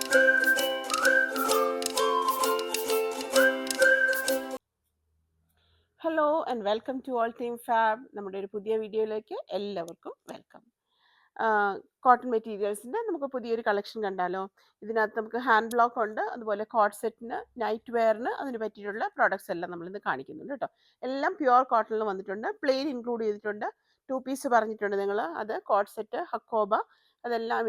Hello and welcome to all Team Fab. നമ്മുടെ ഒരു പുതിയ വീഡിയോയിലേക്ക് എല്ലാവർക്കും വെൽക്കം. കോട്ടൺ മെറ്റീരിയൽസിൻ്റെ നമുക്ക് പുതിയൊരു കളക്ഷൻ കണ്ടാലോ. ഇതിനകത്ത് നമുക്ക് ഹാൻഡ് ബ്ലോക്ക് ഉണ്ട്, അതുപോലെ കോട്ട് സെറ്റിന്, നൈറ്റ് വെയറിന് അതിന് പറ്റിയിട്ടുള്ള പ്രോഡക്ട്സ് എല്ലാം നമ്മളിന്ന് കാണിക്കുന്നുണ്ട് കേട്ടോ. എല്ലാം പ്യുവർ കോട്ടണിൽ വന്നിട്ടുണ്ട്, പ്ലെയിൻ ഇൻക്ലൂഡ് ചെയ്തിട്ടുണ്ട്, 2 പീസ് പറഞ്ഞിട്ടുണ്ട് നിങ്ങൾ. അത് കോട്ട് സെറ്റ്, ഹക്കോബ, അതെല്ലാം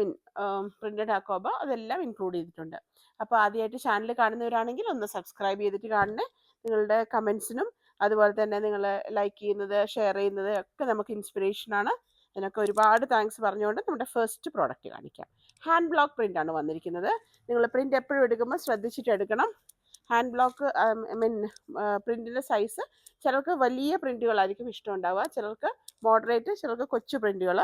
പ്രിന്റഡ് ഹക്കോബ അതെല്ലാം ഇൻക്ലൂഡ് ചെയ്തിട്ടുണ്ട്. അപ്പോൾ ആദ്യമായിട്ട് ചാനൽ കാണുന്നവരാണെങ്കിൽ ഒന്ന് സബ്സ്ക്രൈബ് ചെയ്തിട്ട് കാണണേ. നിങ്ങളുടെ കമൻസിനും അതുപോലെ തന്നെ നിങ്ങൾ ലൈക്ക് ചെയ്യുന്നത്, ഷെയർ ചെയ്യുന്നത് ഒക്കെ നമുക്ക് ഇൻസ്പിറേഷനാണ്. അതിനൊക്കെ ഒരുപാട് താങ്ക്സ് പറഞ്ഞുകൊണ്ട് നമ്മുടെ ഫസ്റ്റ് പ്രോഡക്റ്റ് കാണിക്കാം. ഹാൻഡ് ബ്ലോക്ക് പ്രിൻ്റ് ആണ് വന്നിരിക്കുന്നത്. നിങ്ങൾ പ്രിൻ്റ് എപ്പോഴും എടുക്കുമ്പോൾ ശ്രദ്ധിച്ചിട്ട് എടുക്കണം. ഹാൻഡ് ബ്ലോക്ക് പ്രിൻറ്റിൻ്റെ സൈസ് ചിലർക്ക് വലിയ പ്രിൻറ്റുകളായിരിക്കും ഇഷ്ടം ഉണ്ടാവുക, ചിലർക്ക് മോഡറേറ്റ്, ചിലർക്ക് കൊച്ചു പ്രിൻറ്റുകൾ.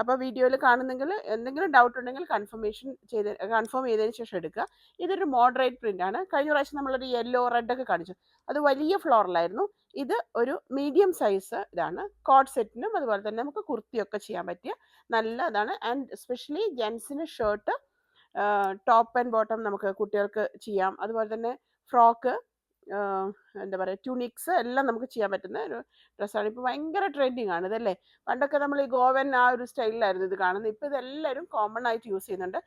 അപ്പോൾ വീഡിയോയിൽ കാണുന്നെങ്കിൽ എന്തെങ്കിലും ഡൗട്ട് ഉണ്ടെങ്കിൽ കൺഫേം ചെയ്തതിന് ശേഷം എടുക്കുക. ഇതൊരു മോഡറേറ്റ് പ്രിൻ്റാണ്. കഴിഞ്ഞ പ്രാവശ്യം നമ്മളൊരു യെല്ലോ റെഡൊക്കെ കാണിച്ചു, അത് വലിയ ഫ്ലോറലായിരുന്നു. ഇത് ഒരു മീഡിയം സൈസ് ഇതാണ്. കോട്ട് സെറ്റിനും അതുപോലെ തന്നെ നമുക്ക് കുർത്തിയൊക്കെ ചെയ്യാൻ പറ്റിയ നല്ലതാണ്. ആൻഡ് എസ്പെഷ്യലി ജെൻസിന് ഷർട്ട്, ടോപ്പ് ആൻഡ് ബോട്ടം നമുക്ക് കുട്ടികൾക്ക് ചെയ്യാം. അതുപോലെ തന്നെ ഫ്രോക്ക്, എന്താ പറയുക, ട്യൂണിക്സ് എല്ലാം നമുക്ക് ചെയ്യാൻ പറ്റുന്ന ഒരു ഡ്രസ്സാണ്. ഇപ്പോൾ ഭയങ്കര ട്രെൻഡിങ് ആണ് ഇതല്ലേ. പണ്ടൊക്കെ നമ്മൾ ഈ ഗോവൻ ആ ഒരു സ്റ്റൈലിലായിരുന്നു ഇത് കാണുന്നത്. ഇപ്പോൾ ഇതെല്ലാവരും കോമൺ ആയിട്ട് യൂസ് ചെയ്യുന്നുണ്ട്.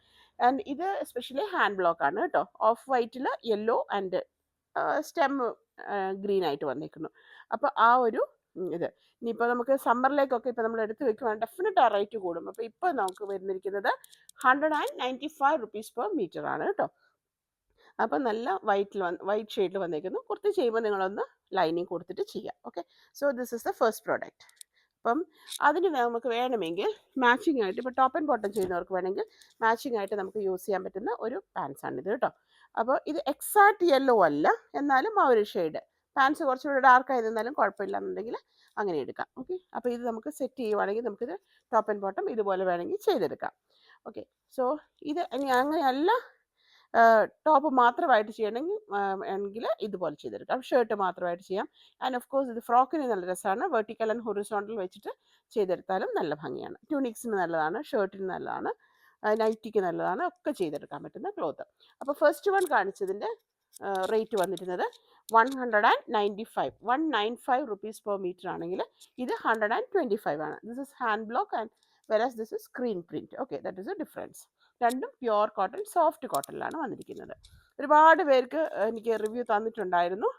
ആൻഡ് ഇത് എസ്പെഷ്യലി ഹാൻഡ് ബ്ലോക്ക് ആണ് കേട്ടോ. ഓഫ് വൈറ്റിൽ യെല്ലോ ആൻഡ് സ്റ്റെം ഗ്രീൻ ആയിട്ട് വന്നിരിക്കുന്നു. അപ്പോൾ ആ ഒരു ഇത് ഇനിയിപ്പോൾ നമുക്ക് സമ്മറിലേക്കൊക്കെ ഇപ്പോൾ നമ്മൾ എടുത്ത് വെക്കുവാണെങ്കിൽ ഡെഫിനറ്റ് ആ റേറ്റ് കൂടും. അപ്പോൾ ഇപ്പോൾ നമുക്ക് വരുന്നിരിക്കുന്നത് 195 റുപ്പീസ് പെർ മീറ്റർ ആണ് കേട്ടോ. അപ്പോൾ നല്ല വൈറ്റ് ഷെയ്ഡിൽ വന്നേക്കുന്നു. കുർത്തി ചെയ്യുമ്പോൾ നിങ്ങളൊന്ന് ലൈനിങ് കൊടുത്തിട്ട് ചെയ്യാം. Okay, so this is the first product. അപ്പം അതിന് നമുക്ക് വേണമെങ്കിൽ മാച്ചിങ് ആയിട്ട്, ഇപ്പോൾ ടോപ്പ് ആൻഡ് ബോട്ടം ചെയ്യുന്നവർക്ക് വേണമെങ്കിൽ മാച്ചിങ് ആയിട്ട് നമുക്ക് യൂസ് ചെയ്യാൻ പറ്റുന്ന ഒരു പാൻസാണിത് കേട്ടോ. അപ്പോൾ ഇത് എക്സാക്റ്റ് യെല്ലോ അല്ല, എന്നാലും ആ ഒരു ഷെയ്ഡ്. പാൻസ് കുറച്ചുകൂടി ഡാർക്ക് ആയിരുന്നാലും കുഴപ്പമില്ല എന്നുണ്ടെങ്കിൽ അങ്ങനെ എടുക്കാം. ഓക്കെ, അപ്പോൾ ഇത് നമുക്ക് സെറ്റ് ചെയ്യുവാണെങ്കിൽ നമുക്കിത് ടോപ്പ് ആൻഡ് ബോട്ടം ഇതുപോലെ വേണമെങ്കിൽ ചെയ്തെടുക്കാം. ഓക്കെ, സോ ഇത് അങ്ങനെയല്ല ടോപ്പ് മാത്രമായിട്ട് ചെയ്യണമെങ്കിൽ എങ്കിൽ ഇതുപോലെ ചെയ്തെടുക്കാം. ഷർട്ട് മാത്രമായിട്ട് ചെയ്യാം. ആൻഡ് ഓഫ് കോഴ്സ് ഇത് ഫ്രോക്കിന് നല്ല രസമാണ്. വെർട്ടിക്കൽ ആൻഡ് ഹൊറിസോണ്ടൽ വെച്ചിട്ട് ചെയ്തെടുത്താലും നല്ല ഭംഗിയാണ്. ട്യൂണിക്സിന് നല്ലതാണ്, ഷർട്ടിന് നല്ലതാണ്, നൈറ്റിക്ക് നല്ലതാണ്, ഒക്കെ ചെയ്തെടുക്കാൻ പറ്റുന്ന ക്ലോത്ത്. അപ്പോൾ ഫസ്റ്റ് വൺ കാണിച്ചതിൻ്റെ റേറ്റ് വന്നിരുന്നത് 195 റുപ്പീസ് പെർ മീറ്റർ ആണെങ്കിൽ ഇത് 125 ആണ്. This is hand block and വെറാസ് this is screen print. Okay, that is A difference. രണ്ടും പ്യുവർ കോട്ടൺ, സോഫ്റ്റ് കോട്ടണിലാണ് വന്നിരിക്കുന്നത്. ഒരുപാട് പേർക്ക് എനിക്ക് റിവ്യൂ തന്നിട്ടുണ്ടായിരുന്നു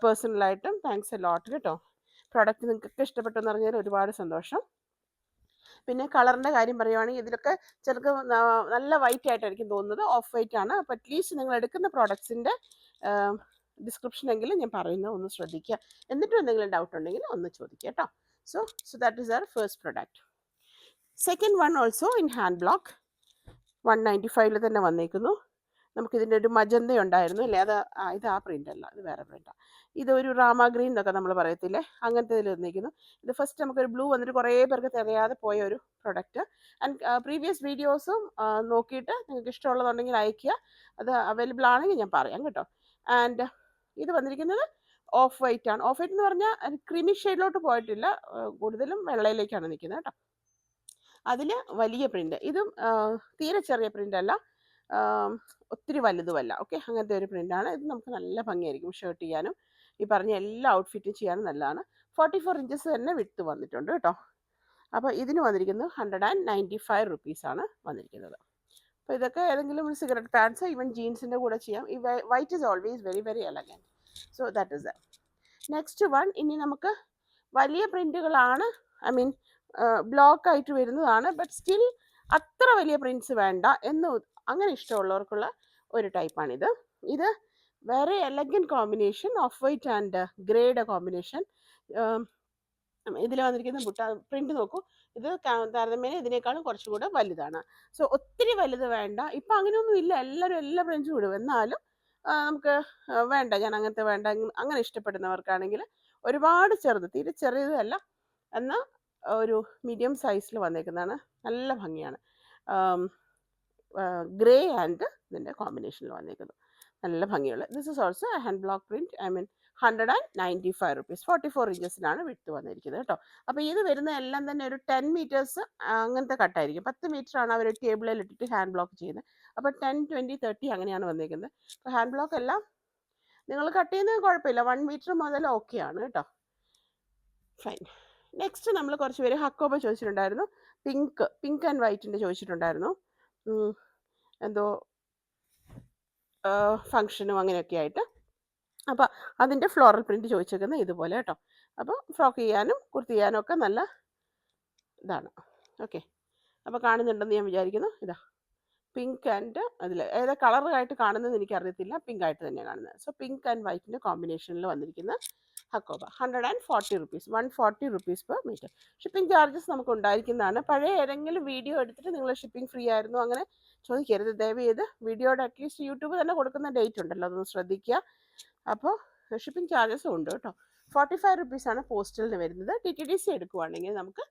പേഴ്സണലായിട്ടും. താങ്ക്സ് എ ലോട്ട് കേട്ടോ. പ്രോഡക്റ്റ് നിങ്ങൾക്കൊക്കെ ഇഷ്ടപ്പെട്ടെന്ന് പറഞ്ഞാൽ ഒരുപാട് സന്തോഷം. പിന്നെ കളറിൻ്റെ കാര്യം പറയുവാണെങ്കിൽ ഇതിലൊക്കെ ചിലർക്ക് നല്ല വൈറ്റ് ആയിട്ടായിരിക്കും തോന്നുന്നത്, ഓഫ് വൈറ്റ് ആണ്. അപ്പോൾ അറ്റ്ലീസ്റ്റ് നിങ്ങൾ എടുക്കുന്ന പ്രോഡക്ട്സിൻ്റെ ഡിസ്ക്രിപ്ഷനെങ്കിലും ഞാൻ പറയുന്നത് ഒന്ന് ശ്രദ്ധിക്കുക. എന്നിട്ടും എന്തെങ്കിലും ഡൗട്ട് ഉണ്ടെങ്കിൽ ഒന്ന് ചോദിക്കുക കേട്ടോ. So that is our first product. Second one also in hand block, 195 തന്നെ വന്നേക്കുന്നു. നമുക്കിതിൻ്റെ ഒരു മജന്ത ഉണ്ടായിരുന്നു അല്ലേ, അത് ഇത് ആ പ്രിൻ്റ് അല്ല, ഇത് വേറെ പ്രിൻ്റാണ്. ഇതൊരു റാമ ഗ്രീൻ എന്നൊക്കെ നമ്മൾ പറയത്തില്ലേ, അങ്ങനത്തെ ഇതിൽ വന്നിരിക്കുന്നു. ഇത് ഫസ്റ്റ് നമുക്കൊരു ബ്ലൂ വന്നിട്ട് കുറേ പേർക്ക് തികയാതെ പോയ ഒരു പ്രൊഡക്റ്റ്. ആൻഡ് പ്രീവിയസ് വീഡിയോസും നോക്കിയിട്ട് നിങ്ങൾക്ക് ഇഷ്ടമുള്ളതുണ്ടെങ്കിൽ അയയ്ക്കുക. അത് അവൈലബിൾ ആണെങ്കിൽ ഞാൻ പറയാം കേട്ടോ. ആൻഡ് ഇത് വന്നിരിക്കുന്നത് ഓഫ് വൈറ്റ് ആണ്. ഓഫ് വൈറ്റ് എന്ന് പറഞ്ഞാൽ ക്രീമി ഷെയ്ഡിലോട്ട് പോയിട്ടില്ല, കൂടുതലും വെള്ളയിലേക്കാണ് നിൽക്കുന്നത് കേട്ടോ. അതിൽ വലിയ പ്രിൻ്റ്, ഇതും തീരെ ചെറിയ പ്രിൻ്റ് അല്ല, ഒത്തിരി വലുതുമല്ല. ഓക്കെ, അങ്ങനത്തെ ഒരു പ്രിൻ്റാണ്. ഇത് നമുക്ക് നല്ല ഭംഗിയായിരിക്കും ഷർട്ട് ചെയ്യാനും ഈ പറഞ്ഞ എല്ലാ ഔട്ട്ഫിറ്റും ചെയ്യാനും നല്ലതാണ്. 44 ഇഞ്ചസ് തന്നെ വിട്ട് വന്നിട്ടുണ്ട് കേട്ടോ. അപ്പോൾ ഇതിന് വന്നിരിക്കുന്നത് 195 റുപ്പീസാണ് വന്നിരിക്കുന്നത്. അപ്പോൾ ഇതൊക്കെ ഏതെങ്കിലും ഒരു സിഗരറ്റ് പാൻസ്, ഈവൻ ജീൻസിൻ്റെ കൂടെ ചെയ്യാം. ഈ white is always very very elegant. So that is that. Next one, ഇനി നമുക്ക് വലിയ പ്രിൻ്റുകളാണ്, ഐ മീൻ ബ്ലോക്ക് ആയിട്ട് വരുന്നതാണ്, ബട്ട് സ്റ്റിൽ അത്ര വലിയ പ്രിൻറ്റ്സ് വേണ്ട എന്ന് അങ്ങനെ ഇഷ്ടമുള്ളവർക്കുള്ള ഒരു ടൈപ്പാണിത്. ഇത് വേറെ elegant combination, off white and ഗ്രേയുടെ കോമ്പിനേഷൻ. ഇതിൽ വന്നിരിക്കുന്ന പ്രിന്റ് നോക്കൂ, ഇത് താരതമ്യേന ഇതിനേക്കാളും കുറച്ചും കൂടെ വലുതാണ്. സോ ഒത്തിരി വലുത് വേണ്ട. ഇപ്പം അങ്ങനെയൊന്നും ഇല്ല, എല്ലാവരും എല്ലാ പ്രിൻറ്റും ഇടും. എന്നാലും നമുക്ക് വേണ്ട, ഞാൻ അങ്ങനത്തെ വേണ്ട, അങ്ങനെ ഇഷ്ടപ്പെടുന്നവർക്കാണെങ്കിൽ ഒരുപാട് ചെറുത്, തീരെ ചെറിയതല്ല, എന്നാൽ ഒരു മീഡിയം സൈസിൽ വന്നേക്കുന്നതാണ്. നല്ല ഭംഗിയാണ്. ഗ്രേ ആൻഡ് ഇതിൻ്റെ കോമ്പിനേഷനിൽ വന്നേക്കുന്നു, നല്ല ഭംഗിയുള്ള. This is also hand block print. I mean 195 rupees. 44 ഇഞ്ചസിനാണ് വിട്ട് വന്നിരിക്കുന്നത് കേട്ടോ. അപ്പോൾ ഇത് വരുന്ന എല്ലാം തന്നെ ഒരു 10 മീറ്റേഴ്സ് അങ്ങനത്തെ കട്ടായിരിക്കും. 10 മീറ്ററാണ് അവർ ടേബിളിൽ ഇട്ടിട്ട് ഹാൻഡ് ബ്ലോക്ക് ചെയ്യുന്നത്. അപ്പോൾ 10, 20, 30 അങ്ങനെയാണ് വന്നിരിക്കുന്നത്. അപ്പോൾ ഹാൻഡ് ബ്ലോക്ക് എല്ലാം നിങ്ങൾ കട്ട് ചെയ്യുന്നത് കുഴപ്പമില്ല, 1 മീറ്റർ മുതൽ ഓക്കെ ആണ് കേട്ടോ. ഫൈൻ. നെക്സ്റ്റ് നമ്മൾ കുറച്ച് പേര് ഹക്കോബ ചോദിച്ചിട്ടുണ്ടായിരുന്നു, പിങ്ക് ആൻഡ് വൈറ്റിൻ്റെ ചോദിച്ചിട്ടുണ്ടായിരുന്നു. എന്തോ ഫങ്ഷനും അങ്ങനെയൊക്കെ ആയിട്ട്. അപ്പോൾ അതിൻ്റെ ഫ്ലോറൽ പ്രിൻറ്റ് ചോദിച്ചേക്കുന്നത് ഇതുപോലെ കേട്ടോ. അപ്പോൾ ഫ്രോക്ക് ചെയ്യാനും കുർത്തി ചെയ്യാനും ഒക്കെ നല്ല ഇതാണ്. ഓക്കെ, അപ്പോൾ കാണുന്നുണ്ടെന്ന് ഞാൻ വിചാരിക്കുന്നു. ഇതാ പിങ്ക് ആൻഡ് അതിൽ ഏതാ കളറായിട്ട് കാണുന്നത് എനിക്കറിയത്തില്ല, പിങ്ക് ആയിട്ട് തന്നെയാണ് കാണുന്നത്. സോ പിങ്ക് ആൻഡ് വൈറ്റിൻ്റെ കോമ്പിനേഷനിൽ വന്നിരിക്കുന്ന Hakoba 140 rupees, 140 rupees per metre. Shipping charges നമുക്ക് ഉണ്ടായിരിക്കുന്നതാണ്. പഴയ ഏതെങ്കിലും വീഡിയോ എടുത്തിട്ട് നിങ്ങൾ ഷിപ്പിംഗ് ഫ്രീ ആയിരുന്നു അങ്ങനെ ചോദിക്കരുത് ദയവ് ചെയ്ത്. വീഡിയോയുടെ അറ്റ്ലീസ്റ്റ് യൂട്യൂബ് തന്നെ കൊടുക്കുന്ന ഡേറ്റ് ഉണ്ടല്ലോ, അതൊന്ന് ശ്രദ്ധിക്കുക. അപ്പോൾ ഷിപ്പിംഗ് ചാർജസും ഉണ്ട് കേട്ടോ. 45 റുപ്പീസാണ് പോസ്റ്റലിന് വരുന്നത്. TTDC എടുക്കുവാണെങ്കിൽ നമുക്ക്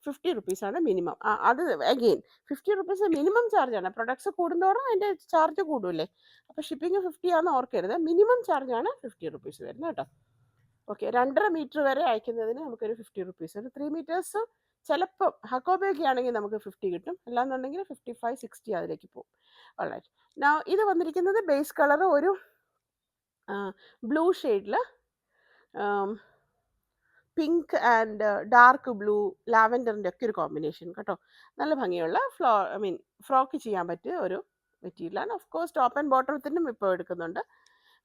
50 റുപ്പീസാണ് മിനിമം. അത് അഗെയിൻ 50 റുപ്പീസ് മിനിമം ചാർജാണ്. പ്രൊഡക്ട്സ് കൂടുന്തോറും അതിൻ്റെ ചാർജ് കൂടൂല്ലേ. അപ്പോൾ ഷിപ്പിംഗ് 50 ആണെന്ന് ഓർക്കരുത്, മിനിമം ചാർജാണ് 50 റുപ്പീസ് വരുന്നത് കേട്ടോ. ഓക്കെ, 2.5 മീറ്റർ വരെ അയക്കുന്നതിന് നമുക്കൊരു 50 റുപ്പീസ്. ഒരു 3 മീറ്റേഴ്സ് ചിലപ്പം ഹക്കോബയൊക്കെ ആണെങ്കിൽ നമുക്ക് 50 കിട്ടും, അല്ലാന്നുണ്ടെങ്കിൽ 55, 60 അതിലേക്ക് പോകും. ഓൾറൈറ്റ്, നൗ ഇത് വന്നിരിക്കുന്നത് ബേസ് കളർ ഒരു ബ്ലൂ ഷെയ്ഡിൽ പിങ്ക് ആൻഡ് ഡാർക്ക് ബ്ലൂ ലാവൻഡറിൻ്റെ ഒക്കെ ഒരു കോമ്പിനേഷൻ കേട്ടോ. നല്ല ഭംഗിയുള്ള ഫ്രോക്ക് ചെയ്യാൻ പറ്റിയ ഒരു മെറ്റീരിയലാണ്. ഓഫ് കോഴ്സ് ടോപ്പ് ആൻഡ് ബോട്ടത്തിനും ഇപ്പോൾ എടുക്കുന്നുണ്ട്.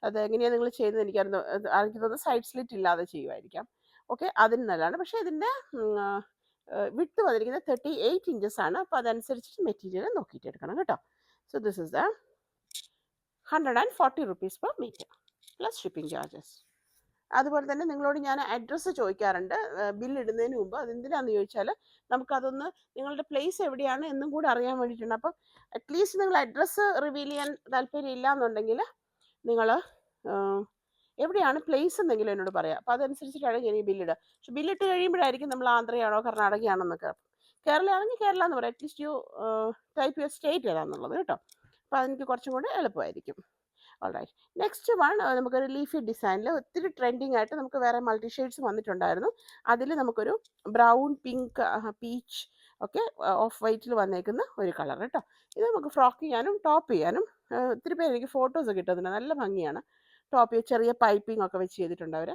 അത് എങ്ങനെയാണ് നിങ്ങൾ ചെയ്യുന്നത് എനിക്ക് തോന്നുന്നു സൈഡ് സ്ലിറ്റ് ഇല്ലാതെ ചെയ്യുമായിരിക്കാം. ഓക്കെ, അതിന് നല്ലതാണ്. പക്ഷേ ഇതിൻ്റെ വിട്ട് വന്നിരിക്കുന്നത് 38 ഇഞ്ചസ് ആണ്. അപ്പോൾ അതനുസരിച്ചിട്ട് മെറ്റീരിയൽ നോക്കിയിട്ട് എടുക്കണം കേട്ടോ. So this is the 140 rupees per metre plus shipping charges. അതുപോലെ തന്നെ നിങ്ങളോട് ഞാൻ അഡ്രസ്സ് ചോദിക്കാറുണ്ട് ബില്ലിടുന്നതിന് മുമ്പ്. അതെന്തിനാണെന്ന് ചോദിച്ചാൽ നമുക്കതൊന്ന് നിങ്ങളുടെ പ്ലേസ് എവിടെയാണ് എന്നും കൂടി അറിയാൻ വേണ്ടിയിട്ടുണ്ട്. അപ്പം അറ്റ്ലീസ്റ്റ് നിങ്ങൾ അഡ്രസ്സ് റിവീൽ ചെയ്യാൻ താല്പര്യം ഇല്ല എന്നുണ്ടെങ്കിൽ നിങ്ങൾ എവിടെയാണ് പ്ലേസ് എന്നെങ്കിലും എന്നോട് പറയാം. അപ്പോൾ അതനുസരിച്ചിട്ടാണ് ഞാൻ ഈ ബില്ലിടുക. പക്ഷെ ബില്ലിട്ട് കഴിയുമ്പോഴായിരിക്കും നമ്മൾ ആന്ധ്രയാണോ കർണാടകയാണോ എന്നൊക്കെ. കേരള ആണെങ്കിൽ കേരള എന്ന് പറയാം. At least you type your state ഏതാണെന്നുള്ളത് കേട്ടോ. അപ്പോൾ അതെനിക്ക് കുറച്ചും കൂടെ എളുപ്പമായിരിക്കും. ഓൾറൈറ്റ്, നെക്സ്റ്റ് വൺ നമുക്കൊരു ലീഫി ഡിസൈനിൽ ഒത്തിരി ട്രെൻഡിങ് ആയിട്ട് നമുക്ക് വേറെ മൾട്ടി ഷെയ്ഡ്സ് വന്നിട്ടുണ്ടായിരുന്നു. അതിൽ നമുക്കൊരു ബ്രൗൺ, പിങ്ക്, പീച്ച് ഒക്കെ ഓഫ് വൈറ്റിൽ വന്നേക്കുന്ന ഒരു കളർ കേട്ടോ. ഇത് നമുക്ക് ഫ്രോക്ക് ചെയ്യാനും ടോപ്പ് ചെയ്യാനും ഒത്തിരി പേര് എനിക്ക് ഫോട്ടോസ് കിട്ടുന്നുണ്ട്. നല്ല ഭംഗിയാണ്. ടോപ്പ് ചെറിയ പൈപ്പിംഗ് ഒക്കെ വെച്ച് ചെയ്തിട്ടുണ്ട് അവർ.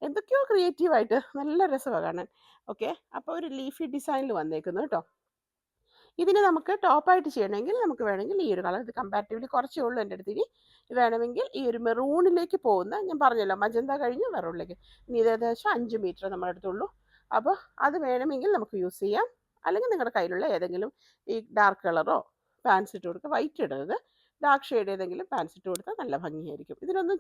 എന്തൊക്കെയോ ക്രിയേറ്റീവായിട്ട് നല്ല രസമാണ് കാണാൻ. ഓക്കെ, അപ്പോൾ ഒരു ലീഫി ഡിസൈനിൽ വന്നേക്കുന്നു കേട്ടോ. ഇതിന് നമുക്ക് ടോപ്പായിട്ട് ചെയ്യണമെങ്കിൽ നമുക്ക് വേണമെങ്കിൽ ഈ ഒരു കളർ, ഇത് കമ്പാരിറ്റീവ്ലി കുറച്ചേ ഉള്ളൂ എൻ്റെ അടുത്ത്. ഇനി വേണമെങ്കിൽ ഈ ഒരു മെറൂണിലേക്ക് പോകുന്ന, ഞാൻ പറഞ്ഞല്ലോ മജന്ത കഴിഞ്ഞ് മെറൂണിലേക്ക്, ഇനി ഇത് ഏകദേശം 5 മീറ്റർ നമ്മുടെ അടുത്തുള്ളൂ. അപ്പോൾ അത് വേണമെങ്കിൽ നമുക്ക് യൂസ് ചെയ്യാം. അല്ലെങ്കിൽ നിങ്ങളുടെ കയ്യിലുള്ള ഏതെങ്കിലും ഈ ഡാർക്ക് കളറോ പാൻസ് ഇട്ട് കൊടുക്കുക. വൈറ്റ് ഇടരുത്, ഡാർക്ക് ഷെയ്ഡ് ഏതെങ്കിലും പാൻസ് ഇട്ട് കൊടുത്താൽ നല്ല ഭംഗിയായിരിക്കും. ഇതിനൊന്നും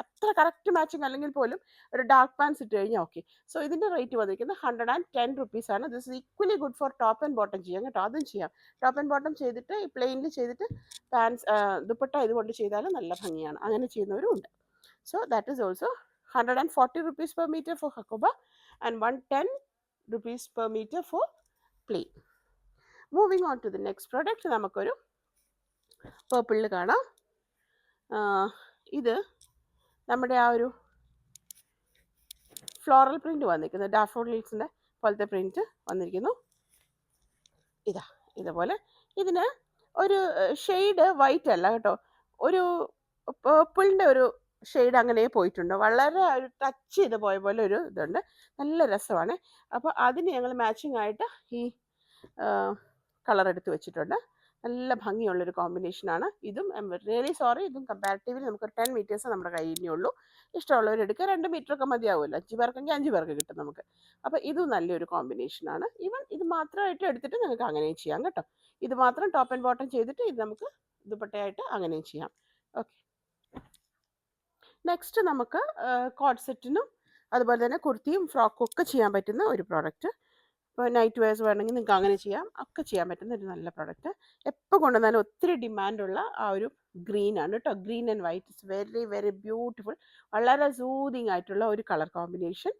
അത്ര കറക്റ്റ് മാച്ചിങ് അല്ലെങ്കിൽ പോലും ഒരു ഡാർക്ക് പാൻസ് ഇട്ട് കഴിഞ്ഞാൽ ഓക്കെ. സോ ഇതിൻ്റെ റേറ്റ് വന്നിരിക്കുന്നത് 110 റുപ്പീസാണ്. This is equally good for top and bottom ചെയ്യാം കേട്ടോ. അതും ചെയ്യാം. ടോപ്പ് ആൻഡ് ബോട്ടം ചെയ്തിട്ട് ഈ പ്ലെയിനിൽ ചെയ്തിട്ട് പാൻസ് ദുപ്പട്ട ഇതുകൊണ്ട് ചെയ്താലും നല്ല ഭംഗിയാണ്. അങ്ങനെ ചെയ്യുന്നവരും ഉണ്ട്. So that is also 140 rupees per metre for Hakoba and 110 rupees per metre for plain. Moving on to the next product, നമുക്കൊരു പേർപ്പിളിൽ കാണാം. ഇത് നമ്മുടെ ആ ഒരു ഫ്ലോറൽ പ്രിന്റ് വന്നിരിക്കുന്നത്, ഡാഫോഡിൽസിൻ്റെ പോലത്തെ പ്രിന്റ് വന്നിരിക്കുന്നു. ഇതുപോലെ. ഇതിന് ഒരു ഷെയ്ഡ് വൈറ്റ് അല്ല കേട്ടോ, ഒരു പേർപ്പിളിൻ്റെ ഒരു ഷെയ്ഡ് അങ്ങനെ പോയിട്ടുണ്ട്. വളരെ ഒരു ടച്ച് ചെയ്ത് പോയ പോലെ ഒരു ഇതുണ്ട്. നല്ല രസമാണ്. അപ്പോൾ അതിന് ഞങ്ങൾ മാച്ചിങ് ആയിട്ട് ഈ കളർ എടുത്ത് വെച്ചിട്ടുണ്ട്. നല്ല ഭംഗിയുള്ളൊരു കോമ്പിനേഷനാണ് ഇതും. റിയലി സോറി, ഇതും കമ്പാരിറ്റീവ്ലി നമുക്കൊരു 10 മീറ്റേഴ്സ് നമ്മുടെ കയ്യിലേ ഉള്ളൂ. ഇഷ്ടമുള്ളവർ എടുക്കുക. 2 മീറ്ററൊക്കെ മതിയാവുമല്ലോ. 5 പേർക്കെങ്കിൽ 5 പേർക്ക് കിട്ടും നമുക്ക്. അപ്പോൾ ഇതും നല്ലൊരു കോമ്പിനേഷനാണ്. ഈവൻ ഇത് മാത്രമായിട്ട് എടുത്തിട്ട് നിങ്ങൾക്ക് അങ്ങനെയും ചെയ്യാം കേട്ടോ. ഇത് മാത്രം ടോപ്പ് ആൻഡ് ബോട്ടം ചെയ്തിട്ട് ഇത് നമുക്ക് ദുപ്പട്ടയായിട്ട് അങ്ങനെയും ചെയ്യാം. ഓക്കെ, നെക്സ്റ്റ് നമുക്ക് കോഡ് സെറ്റിനും അതുപോലെ തന്നെ കുർത്തിയും ഫ്രോക്കും ഒക്കെ ചെയ്യാൻ പറ്റുന്ന ഒരു പ്രോഡക്റ്റ്. ഇപ്പോൾ നൈറ്റ് വെയർസ് വേണമെങ്കിൽ നിങ്ങൾക്ക് അങ്ങനെ ചെയ്യാം, ഒക്കെ ചെയ്യാൻ പറ്റുന്ന ഒരു നല്ല പ്രോഡക്റ്റ്. എപ്പോൾ കൊണ്ടുവന്നാലും ഒത്തിരി ഡിമാൻഡുള്ള ആ ഒരു ഗ്രീനാണ് കേട്ടോ. Green and white it's very very beautiful. വളരെ സൂതിങ് ആയിട്ടുള്ള ഒരു കളർ കോമ്പിനേഷൻ.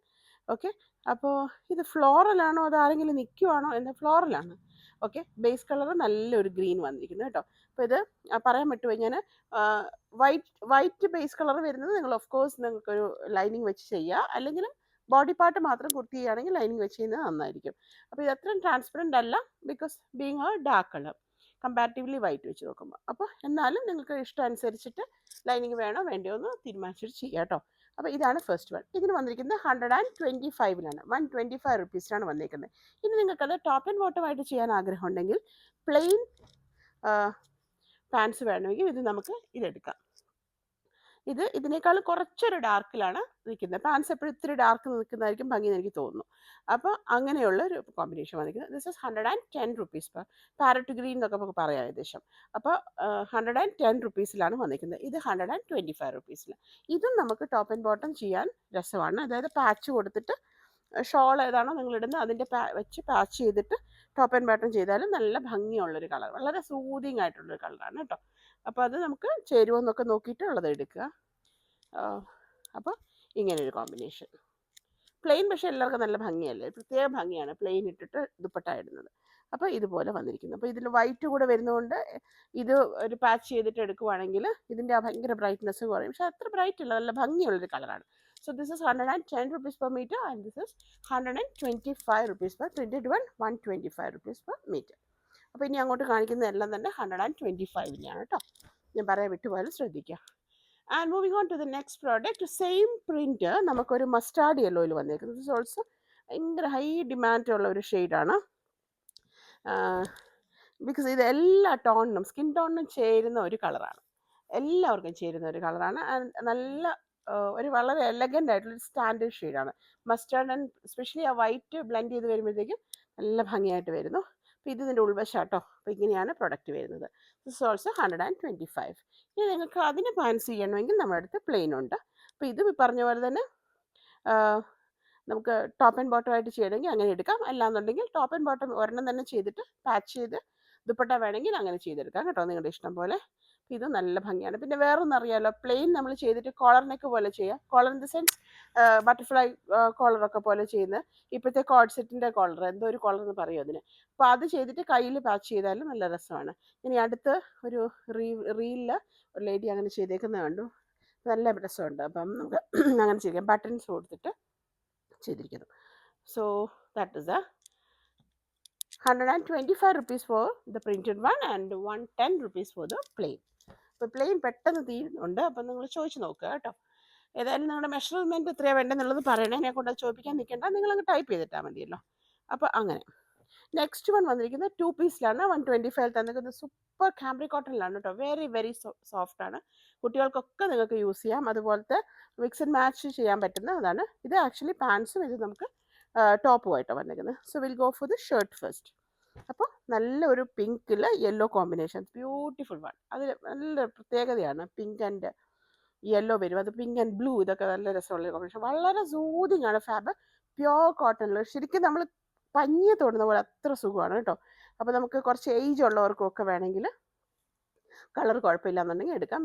ഓക്കെ, അപ്പോൾ ഇത് ഫ്ലോറലാണോ അത് ആരെങ്കിലും നിൽക്കുവാണോ എന്ന ഫ്ലോറലാണ്. ഓക്കെ, ബേസ് കളർ നല്ലൊരു ഗ്രീൻ വന്നിരിക്കുന്നു കേട്ടോ. അപ്പോൾ ഇത് പറയാൻ പറ്റുമോ, ഞാൻ വൈറ്റ് ബേസ് കളർ വരുന്നത് നിങ്ങൾ ഓഫ് കോഴ്സ് നിങ്ങൾക്കൊരു ലൈനിങ് വെച്ച് ചെയ്യുക, അല്ലെങ്കിൽ ബോഡി പാർട്ട് മാത്രം കുർത്തി ചെയ്യുകയാണെങ്കിൽ ലൈനിങ് വെച്ച് ചെയ്യുന്നത് നന്നായിരിക്കും. അപ്പോൾ ഇത് അത്രയും ട്രാൻസ്പെറൻറ്റ് അല്ല, because being A dark colour. Comparatively white വെച്ച് നോക്കുമ്പോൾ. അപ്പോൾ എന്നാലും നിങ്ങൾക്ക് ഇഷ്ടം അനുസരിച്ചിട്ട് ലൈനിങ് വേണോ വേണ്ടയോ എന്ന് തീരുമാനിച്ചിട്ട് ചെയ്യാം കേട്ടോ. അപ്പോൾ ഇതാണ് ഫസ്റ്റ് വൺ. ഇതിന് വന്നിരിക്കുന്നത് 125 125 റുപ്പീസിനാണ് വന്നിരിക്കുന്നത്. ഇനി നിങ്ങൾക്കത് ടോപ്പ് ആൻഡ് ബോട്ടം ആയിട്ട് ചെയ്യാൻ ആഗ്രഹം ഉണ്ടെങ്കിൽ പ്ലെയിൻ പാൻസ് വേണമെങ്കിൽ ഇത് നമുക്ക് ഇതെടുക്കാം. ഇതിനേക്കാൾ കുറച്ചൊരു ഡാർക്കിലാണ് നിൽക്കുന്നത്. പാൻസ് എപ്പോഴും ഇത്തിരി ഡാർക്ക് നിൽക്കുന്നതായിരിക്കും ഭംഗി എന്ന് എനിക്ക് തോന്നുന്നു. അപ്പോൾ അങ്ങനെയുള്ള ഒരു കോമ്പിനേഷൻ വന്നിരിക്കുന്നത്. This is 110 rupees per parrot green എന്നൊക്കെ നമുക്ക് പറയാം ഏകദേശം. അപ്പോൾ 110 റുപ്പീസിലാണ് വന്നിരിക്കുന്നത്. ഇത് 125 റുപ്പീസിൽ. ഇതും നമുക്ക് ടോപ്പ് ആൻഡ് ബോട്ടം ചെയ്യാൻ രസമാണ്. അതായത് പാച്ച് കൊടുത്തിട്ട് ഷോൾ ഏതാണോ നിങ്ങൾ ഇടുന്നത് അതിൻ്റെ വെച്ച് പാച്ച് ചെയ്തിട്ട് ടോപ്പ് ആൻഡ് ബോട്ടം ചെയ്താലും നല്ല ഭംഗിയുള്ളൊരു കളർ, വളരെ സൂതിങ് ആയിട്ടുള്ളൊരു കളറാണ് കേട്ടോ. അപ്പോൾ അത് നമുക്ക് ചേരുവെന്നൊക്കെ നോക്കിയിട്ട് ഉള്ളത് എടുക്കുക. അപ്പോൾ ഇങ്ങനെയൊരു കോമ്പിനേഷൻ. പ്ലെയിൻ പക്ഷേ എല്ലാവർക്കും നല്ല ഭംഗിയല്ലേ, പ്രത്യേക ഭംഗിയാണ് പ്ലെയിൻ ഇട്ടിട്ട് ദുപ്പട്ട ഇടുന്നത്. അപ്പോൾ ഇതുപോലെ വന്നിരിക്കുന്നു. അപ്പോൾ ഇതിൽ വൈറ്റ് കൂടെ വരുന്നതുകൊണ്ട് ഇത് ഒരു പാച്ച് ചെയ്തിട്ട് എടുക്കുവാണെങ്കിൽ ഇതിൻ്റെ ആ ഭയങ്കര ബ്രൈറ്റ്നെസ് കുറയും. പക്ഷേ അത്ര ബ്രൈറ്റ് അല്ല, നല്ല ഭംഗിയുള്ളൊരു കളറാണ്. So this is 110 rupees per meter and this is 125 rupees per printed one, 125 rupees per meter. അപ്പോൾ ഇനി അങ്ങോട്ട് കാണിക്കുന്നതെല്ലാം തന്നെ 125-നെയാണ് കേട്ടോ. ഞാൻ പറയാൻ വിട്ടുപോയാലും ശ്രദ്ധിക്കുക. And moving on to the next product. Same print നമുക്കൊരു മസ്റ്റാർഡ് യെല്ലോയിൽ വന്നേക്കുന്നത്. ദിസ് ഓൾസോ ഭയങ്കര ഹൈ ഡിമാൻഡ് ഉള്ള ഒരു ഷെയ്ഡാണ്. ബിക്കോസ് ഇത് എല്ലാ ടോണിനും സ്കിൻ ടോണിനും ചേരുന്ന ഒരു കളറാണ്, എല്ലാവർക്കും ചേരുന്ന ഒരു കളറാണ്. നല്ല ഒരു വളരെ എലഗൻ്റ് ആയിട്ടുള്ളൊരു സ്റ്റാൻഡേർഡ് ഷെയ്ഡാണ് മസ്റ്റാർഡ്. ആൻഡ് സ്പെഷ്യലി ആ വൈറ്റ് ബ്ലെൻഡ് ചെയ്ത് വരുമ്പോഴത്തേക്കും നല്ല ഭംഗിയായിട്ട് വരുന്നു. അപ്പോൾ ഇത് ഇതിൻ്റെ ഉൾവശാട്ടോ. അപ്പോൾ ഇങ്ങനെയാണ് പ്രൊഡക്റ്റ് വരുന്നത്. This also 125. ഇനി നിങ്ങൾക്ക് അതിന് പാൻസ് ചെയ്യണമെങ്കിൽ നമ്മുടെ അടുത്ത് പ്ലെയിൻ ഉണ്ട്. അപ്പോൾ ഇത് പറഞ്ഞ പോലെ തന്നെ നമുക്ക് ടോപ്പ് ആൻഡ് ബോട്ടം ആയിട്ട് ചെയ്യണമെങ്കിൽ അങ്ങനെ എടുക്കാം. അല്ലാന്നുണ്ടെങ്കിൽ ടോപ്പ് ആൻഡ് ബോട്ടം ഒരെണ്ണം തന്നെ ചെയ്തിട്ട് പാച്ച് ചെയ്ത് ദുപ്പട്ട വേണമെങ്കിൽ അങ്ങനെ ചെയ്തെടുക്കാം കേട്ടോ, നിങ്ങളുടെ ഇഷ്ടം പോലെ. ഇത് നല്ല ഭംഗിയാണ്. പിന്നെ വേറൊന്നും അറിയാമല്ലോ, പ്ലെയിൻ നമ്മൾ ചെയ്തിട്ട് കോളർ നെക്ക് പോലെ ചെയ്യാം. Collar in the sense butterfly കോളറൊക്കെ പോലെ ചെയ്യുന്നത്. ഇപ്പോഴത്തെ കോഡ് സെറ്റിൻ്റെ കോളർ, എന്തോ ഒരു കോളർ എന്ന് പറയും അതിന്. അപ്പോൾ അത് ചെയ്തിട്ട് കയ്യിൽ പാച്ച് ചെയ്താലും നല്ല രസമാണ്. ഇനി അടുത്ത് ഒരു റീലിൽ ഒരു ലേഡി അങ്ങനെ ചെയ്തേക്കുന്നത് കണ്ടു, നല്ല രസമുണ്ട്. അപ്പം നമുക്ക് അങ്ങനെ ചെയ്യാം. ബട്ടൺസ് കൊടുത്തിട്ട് ചെയ്തിരിക്കുന്നു. So that is 125 rupees for the printed one and 110 rupees for the plain. അപ്പോൾ പ്ലെയിൻ പെട്ടെന്ന് തീരുന്നുണ്ട്. അപ്പം നിങ്ങൾ ചോദിച്ച് നോക്കുക കേട്ടോ. ഏതായാലും നിങ്ങളുടെ മെഷർമെൻറ്റ് എത്രയാണ് വേണ്ടതെന്നുള്ളത് പറയണേ. എന്നെ കൊണ്ട് ചോദിപ്പിക്കാൻ നിൽക്കേണ്ട, നിങ്ങളങ്ങ് ടൈപ്പ് ചെയ്തിട്ടാൽ മതിയല്ലോ. അപ്പോൾ അങ്ങനെ നെക്സ്റ്റ് വൺ വന്നിരിക്കുന്നത് 2 പീസിലാണ്. 125 തന്നിരിക്കുന്നത് സൂപ്പർ കാംബ്രി കോട്ടണിലാണ് കേട്ടോ. വെരി വെരി സോഫ്റ്റ് ആണ്. കുട്ടികൾക്കൊക്കെ നിങ്ങൾക്ക് യൂസ് ചെയ്യാം. അതുപോലത്തെ മിക്സ് ആൻഡ് മാച്ച് ചെയ്യാൻ പറ്റുന്ന അതാണ്. ഇത് ആക്ച്വലി പാൻസും ഇത് നമുക്ക് ടോപ്പുമായിട്ടാണ് വന്നിരിക്കുന്നത്. So will go for the shirt first. അപ്പോൾ നല്ലൊരു പിങ്കിൽ യെല്ലോ കോമ്പിനേഷൻ, ബ്യൂട്ടിഫുൾ വൺ. അത് നല്ല പ്രത്യേകതയാണ്. പിങ്ക് ആൻഡ് യെല്ലോ വരും, അത് പിങ്ക് ആൻഡ് ബ്ലൂ, ഇതൊക്കെ നല്ല രസമുള്ള കോമ്പിനേഷൻ. വളരെ സൂതിങ് ആണ്. ഫാബ് പ്യോർ കോട്ടണിൽ ശരിക്കും നമ്മൾ പഞ്ഞി തൊടുന്ന പോലെ അത്ര സുഖമാണ് കേട്ടോ. അപ്പോൾ നമുക്ക് കുറച്ച് ഏജ് ഉള്ളവർക്കൊക്കെ വേണമെങ്കിൽ കളർ കുഴപ്പമില്ലാന്നുണ്ടെങ്കിൽ എടുക്കാം.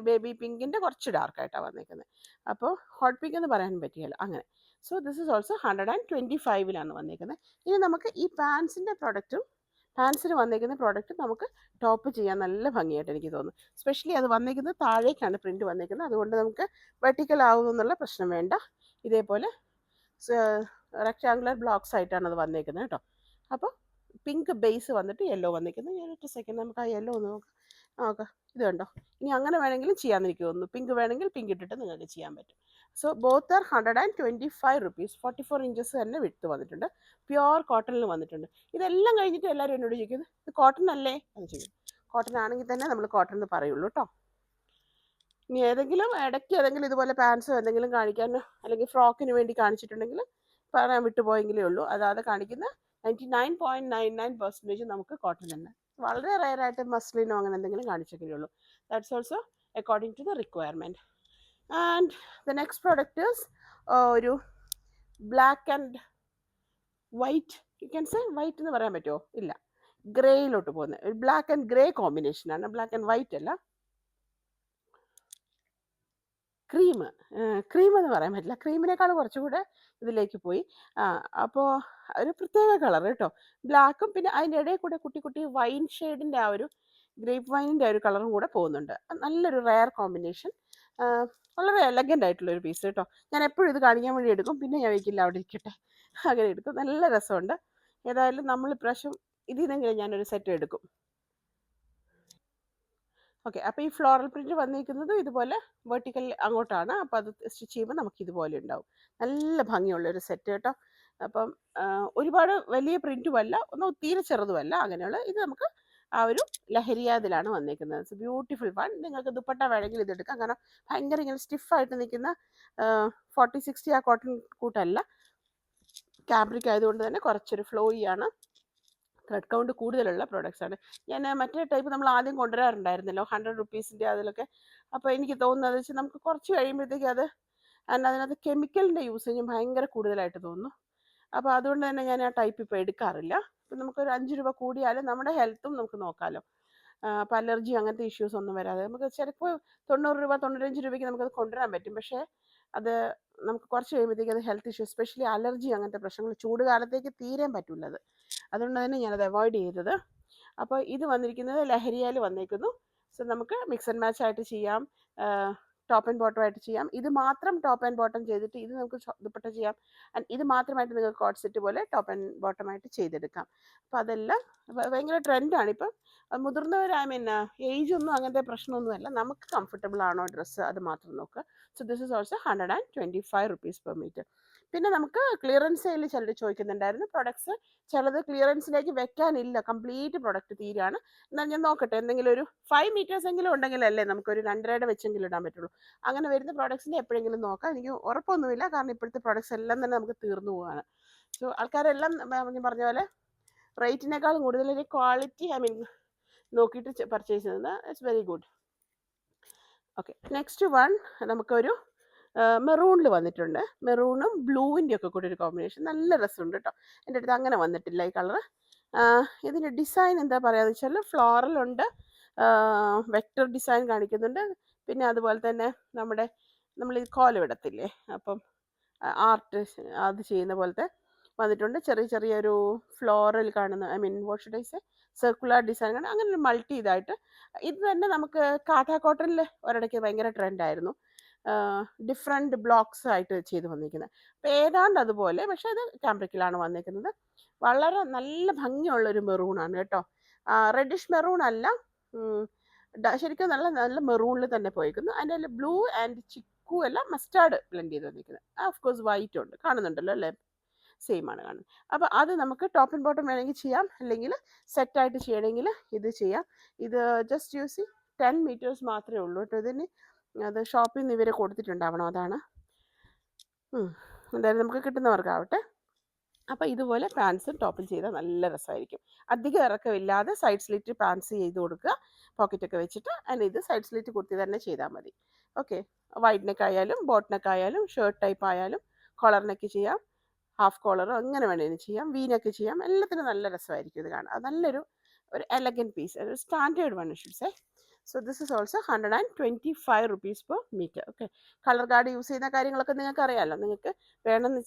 ബേബി പിങ്കിൻ്റെ കുറച്ച് ഡാർക്കായിട്ടാണ് വന്നിരിക്കുന്നത്. അപ്പോൾ ഹോട്ട് പിങ്ക് എന്ന് പറയാൻ പറ്റിയല്ലോ അങ്ങനെ. സോ ദിസ് ഇസ് ഓൾസോ 125-ലാണ് വന്നിരിക്കുന്നത്. ഇനി നമുക്ക് ഈ പാൻസിൻ്റെ പ്രോഡക്റ്റും പാൻസിന് വന്നിരിക്കുന്ന പ്രോഡക്റ്റും നമുക്ക് ടോപ്പ് ചെയ്യാൻ നല്ല ഭംഗിയായിട്ട് എനിക്ക് തോന്നുന്നു. സ്പെഷ്യലി അത് വന്നിരിക്കുന്നത് താഴേക്കാണ് പ്രിൻറ്റ് വന്നിരിക്കുന്നത്. അതുകൊണ്ട് നമുക്ക് വെർട്ടിക്കൽ ആവുന്നു എന്നുള്ള പ്രശ്നം വേണ്ട. ഇതേപോലെ റെക്ടാങ്കുലർ ബ്ലോക്സ് ആയിട്ടാണ് അത് വന്നിരിക്കുന്നത് കേട്ടോ. അപ്പോൾ പിങ്ക് ബേസ് വന്നിട്ട് യെല്ലോ വന്നിരിക്കുന്നത്. ഞാനൊരു സെക്കൻഡ് നമുക്ക് ആ യെല്ലോ ഒന്ന് നോക്കാം. ഇത് കണ്ടോ. ഇനി അങ്ങനെ വേണമെങ്കിലും ചെയ്യാമെന്ന് എനിക്ക് തോന്നുന്നു. പിങ്ക് വേണമെങ്കിൽ പിങ്ക് ഇട്ടിട്ട് നിങ്ങൾക്ക് ചെയ്യാൻ പറ്റും. So both are 125 rupees. 44 inches തന്നെ വിട്ട് വന്നിട്ടുണ്ട്. പ്യുവർ കോട്ടണിൽ വന്നിട്ടുണ്ട്. ഇതെല്ലാം കഴിഞ്ഞിട്ട് എല്ലാവരും എന്നോട് ചോദിക്കുന്നത് ഇത് കോട്ടൺ അല്ലേ എന്ന് ചോദിക്കും. കോട്ടൺ ആണെങ്കിൽ തന്നെ നമ്മൾ കോട്ടൺ എന്ന് പറയുള്ളൂ കേട്ടോ. ഇനി ഏതെങ്കിലും ഇടയ്ക്ക് ഏതെങ്കിലും ഇതുപോലെ പാൻസോ എന്തെങ്കിലും കാണിക്കാനോ അല്ലെങ്കിൽ ഫ്രോക്കിന് വേണ്ടി കാണിച്ചിട്ടുണ്ടെങ്കിൽ പറയാൻ വിട്ടുപോയെങ്കിലേ ഉള്ളൂ. അതായത് കാണിക്കുന്ന 99.99% നമുക്ക് കോട്ടൺ തന്നെ. വളരെ റയറായിട്ട് മസ്ലിനോ അങ്ങനെ എന്തെങ്കിലും കാണിച്ചെങ്കിലേ ഉള്ളൂ. That's also according to the requirement. And the next product is ഒരു black and white, you can say white എന്ന് പറയാൻ പറ്റുമോ? ഇല്ല, ഗ്രേയിലോട്ട് പോകുന്നത് ഒരു ബ്ലാക്ക് ആൻഡ് ഗ്രേ കോമ്പിനേഷനാണ്. ബ്ലാക്ക് ആൻഡ് വൈറ്റ് അല്ല, ക്രീം എന്ന് പറയാൻ പറ്റില്ല. ക്രീമിനേക്കാൾ കുറച്ചുകൂടെ ഇതിലേക്ക് പോയി. അപ്പോൾ ഒരു പ്രത്യേക കളർ കേട്ടോ. ബ്ലാക്കും പിന്നെ അതിൻ്റെ ഇടയിൽ കൂടെ കുട്ടി കുട്ടി വൈൻ ഷെയ്ഡിൻ്റെ ആ ഒരു ഗ്രേപ്പ് വൈനിൻ്റെ ഒരു കളറും കൂടെ പോകുന്നുണ്ട്. നല്ലൊരു റെയർ കോമ്പിനേഷൻ. വളരെ എലഗൻ്റ് ആയിട്ടുള്ളൊരു പീസ് കേട്ടോ. ഞാൻ എപ്പോഴും ഇത് കാണിക്കാൻ വേണ്ടി എടുക്കും, പിന്നെ ഞാൻ വയ്ക്കില്ല, അവിടെ ഇരിക്കട്ടെ, അങ്ങനെ എടുക്കും. നല്ല രസമുണ്ട്. ഏതായാലും നമ്മൾ ഇപ്രാവശ്യം ഇതിൽ നിന്നെങ്കിലും ഞാനൊരു സെറ്റ് എടുക്കും. ഓക്കെ, അപ്പോൾ ഈ ഫ്ലോറൽ പ്രിന്റ് വന്നിരിക്കുന്നത് ഇതുപോലെ വെർട്ടിക്കൽ അങ്ങോട്ടാണ്. അപ്പോൾ അത് സ്റ്റിച്ച് ചെയ്യുമ്പോൾ നമുക്ക് ഇതുപോലെ ഉണ്ടാവും. നല്ല ഭംഗിയുള്ളൊരു സെറ്റ് കേട്ടോ. അപ്പം ഒരുപാട് വലിയ പ്രിന്റുമല്ല, ഒന്നും തീരെ ചെറുതുമല്ല, അങ്ങനെയുള്ള ഇത് നമുക്ക് ആ ഒരു ലഹരിയാതിലാണ് വന്നിരിക്കുന്നത്. It's beautiful one. നിങ്ങൾക്ക് ദുപ്പട്ട വേണമെങ്കിൽ ഇതെടുക്കാം. കാരണം ഭയങ്കര ഇങ്ങനെ സ്റ്റിഫായിട്ട് നിൽക്കുന്ന 40-60 ആ കോട്ടൺ കൂട്ടല്ല, ഫാബ്രിക് ആയതുകൊണ്ട് തന്നെ കുറച്ചൊരു ഫ്ലോയിയാണ്, ത്രെഡ് കൗണ്ട് കൂടുതലുള്ള പ്രോഡക്റ്റ്സ് ആണ്. ഞാൻ മറ്റേ ടൈപ്പ് നമ്മൾ ആദ്യം കൊണ്ടുവരാറുണ്ടായിരുന്നല്ലോ 100 റുപ്പീസിൻ്റെ അതിലൊക്കെ. അപ്പോൾ എനിക്ക് തോന്നുന്നത് വെച്ചാൽ നമുക്ക് കുറച്ച് കഴിയുമ്പോഴത്തേക്ക് അത് അതിനകത്ത് കെമിക്കലിൻ്റെ യൂസേജും ഭയങ്കര കൂടുതലായിട്ട് തോന്നുന്നു. അപ്പോൾ അതുകൊണ്ട് തന്നെ ഞാൻ ആ ടൈപ്പ് ഇപ്പോൾ എടുക്കാറില്ല. ഇപ്പം നമുക്കൊരു 5 രൂപ കൂടിയാലും നമ്മുടെ ഹെൽത്തും നമുക്ക് നോക്കാമല്ലോ. അപ്പോൾ അലർജി അങ്ങനത്തെ ഇഷ്യൂസ് ഒന്നും വരാതെ നമുക്ക് ചിലപ്പോൾ 90 രൂപ 95 രൂപയ്ക്ക് നമുക്കത് കൊണ്ടുവരാൻ പറ്റും. പക്ഷേ അത് നമുക്ക് കുറച്ച് കഴിയുമ്പോഴത്തേക്ക് അത് ഹെൽത്ത് ഇഷ്യൂസ്, എസ്പെഷ്യലി അലർജി അങ്ങനത്തെ പ്രശ്നങ്ങൾ ചൂട് കാലത്തേക്ക് തീരെ പറ്റില്ലത്. അതുകൊണ്ട് തന്നെ ഞാനത് അവോയ്ഡ് ചെയ്തത്. അപ്പോൾ ഇത് വന്നിരിക്കുന്നത് ലഹരിയാൽ വന്നേക്കുന്നു. സോ നമുക്ക് മിക്സ് ആൻഡ് മാച്ച് ആയിട്ട് ചെയ്യാം, ടോപ്പ് ആൻഡ് ബോട്ടം ആയിട്ട് ചെയ്യാം. ഇത് മാത്രം ടോപ്പ് ആൻഡ് ബോട്ടം ചെയ്തിട്ട് ഇത് നമുക്ക് ദുപ്പട്ട ചെയ്യാം. ആൻഡ് ഇത് മാത്രമായിട്ട് നിങ്ങൾക്ക് കോട്ട് സെറ്റ് പോലെ ടോപ്പ് ആൻഡ് ബോട്ടം ആയിട്ട് ചെയ്തെടുക്കാം. അപ്പോൾ അതെല്ലാം ഭയങ്കര ട്രെൻഡാണ് ഇപ്പം. മുതിർന്നവർ, ഐ മീൻ ഏജ് ഒന്നും അങ്ങനത്തെ പ്രശ്നമൊന്നുമല്ല, നമുക്ക് കംഫർട്ടബിൾ ആണോ ഡ്രസ്സ് അത് മാത്രം നോക്കുക. So this is also 125 rupees per metre. പിന്നെ നമുക്ക് ക്ലിയറൻസ് സെയിൽ ചിലർ ചോദിക്കുന്നുണ്ടായിരുന്നു പ്രൊഡക്ട്സ്. ചിലത് ക്ലിയറൻസിലേക്ക് വെക്കാനില്ല, കംപ്ലീറ്റ് പ്രൊഡക്റ്റ് തീരാണ്. എന്നാൽ ഞാൻ നോക്കട്ടെ, എന്തെങ്കിലും ഒരു 5 മീറ്റേഴ്സ് എങ്കിലും ഉണ്ടെങ്കിലല്ലേ നമുക്കൊരു 2.5 വെച്ചെങ്കിലും ഇടാൻ പറ്റുള്ളൂ. അങ്ങനെ വരുന്ന പ്രോഡക്ട്സിൻ്റെ എപ്പോഴെങ്കിലും നോക്കാം. എനിക്ക് ഉറപ്പൊന്നുമില്ല, കാരണം ഇപ്പോഴത്തെ പ്രോഡക്ട്സ് എല്ലാം തന്നെ നമുക്ക് തീർന്നു പോവുകയാണ്. സോ ആൾക്കാരെല്ലാം ഞാൻ പറഞ്ഞ പോലെ റേറ്റിനേക്കാളും കൂടുതൽ ക്വാളിറ്റി, ഐ മീൻ നോക്കിയിട്ട് പർച്ചേസ് ചെയ്യുന്നത്. It's very good. Okay, next one നമുക്കൊരു മെറൂണിൽ വന്നിട്ടുണ്ട്. മെറൂണും ബ്ലൂവിൻ്റെ ഒക്കെ കൂടി ഒരു കോമ്പിനേഷൻ, നല്ല രസമുണ്ട് കേട്ടോ. എൻ്റെ അടുത്ത് അങ്ങനെ വന്നിട്ടില്ല ഈ കളർ. ഇതിൻ്റെ ഡിസൈൻ എന്താ പറയുക വെച്ചാൽ ഫ്ലോറലുണ്ട്, വെക്ടർ ഡിസൈൻ കാണിക്കുന്നുണ്ട്. പിന്നെ അതുപോലെ തന്നെ നമ്മൾ ഈ കോലമിടത്തില്ലേ, അപ്പം ആർട്ട് അത് ചെയ്യുന്ന പോലത്തെ വന്നിട്ടുണ്ട്. ചെറിയൊരു ഫ്ലോറൽ കാണുന്ന, I mean what should I say, circular design കാണും. അങ്ങനെ ഒരു മൾട്ടി ഇതായിട്ട് ഇത് തന്നെ നമുക്ക് കാഥ കോട്ടണിൽ ഒരിടയ്ക്ക് ഭയങ്കര ട്രെൻഡായിരുന്നു, ഡിഫറെൻറ്റ് ബ്ലോക്സ് ആയിട്ട് ചെയ്ത് വന്നിരിക്കുന്നത്. അപ്പോൾ ഏതാണ്ട് അതുപോലെ, പക്ഷേ അത് ക്യാമ്പ്രിക്കിലാണ് വന്നിരിക്കുന്നത്. വളരെ നല്ല ഭംഗിയുള്ളൊരു മെറൂണാണ് കേട്ടോ. റെഡിഷ് മെറൂൺ അല്ല, ശരിക്കും നല്ല നല്ല മെറൂണിൽ തന്നെ പോയിരിക്കുന്നു. അതിൻ്റെ ബ്ലൂ ആൻഡ് ചിക്കു എല്ലാം മസ്റ്റാർഡ് ബ്ലെൻഡ് ചെയ്ത് വന്നിരിക്കുന്നത്. ഓഫ് കോഴ്സ് വൈറ്റ് ഉണ്ട്, കാണുന്നുണ്ടല്ലോ അല്ലേ, സെയിം ആണ് കാണുന്നത്. അപ്പോൾ അത് നമുക്ക് ടോപ്പ് ആൻഡ് ബോട്ടം വേണമെങ്കിൽ ചെയ്യാം, അല്ലെങ്കിൽ സെറ്റായിട്ട് ചെയ്യണമെങ്കിൽ ഇത് ചെയ്യാം. ഇത് ജസ്റ്റ് യൂസ് 10 മീറ്റേഴ്സ് മാത്രമേ ഉള്ളൂ കേട്ടോ ഇതിന്. അത് ഷോപ്പിൽ നിന്ന് ഇവരെ കൊടുത്തിട്ടുണ്ടാവണം, അതാണ്. എന്തായാലും നമുക്ക് കിട്ടുന്നവർക്കാവട്ടെ. അപ്പോൾ ഇതുപോലെ പാൻസും ടോപ്പും ചെയ്താൽ നല്ല രസമായിരിക്കും. അധികം ഇറക്കമില്ലാതെ സൈഡ് സ്ലിറ്റ് പാൻസ് ചെയ്ത് കൊടുക്കുക, പോക്കറ്റൊക്കെ വെച്ചിട്ട്. അതിന് ഇത് സൈഡ് സ്ലിറ്റ് കുർത്തി തന്നെ ചെയ്താൽ മതി. ഓക്കെ, വൈഡ് നെക്ക് ആയാലും ബോട്ട് നെക്ക് ആയാലും ഷർട്ട് ടൈപ്പ് ആയാലും കോളർ നെക്ക് ചെയ്യാം, ഹാഫ് കോളർ അങ്ങനെ വേണമെങ്കിലും ചെയ്യാം, വി നെക്ക് ചെയ്യാം. എല്ലാത്തിനും നല്ല രസമായിരിക്കും ഇത് കാണാൻ. നല്ലൊരു എലഗൻറ്റ് പീസ്, ഒരു standard one should say. So this is also 125 rupees per metre. Okay, colour card use ചെയ്യുന്ന കാര്യങ്ങളൊക്കെ നിങ്ങൾക്ക് അറിയാമല്ലോ. നിങ്ങൾക്ക് വേണമെന്ന്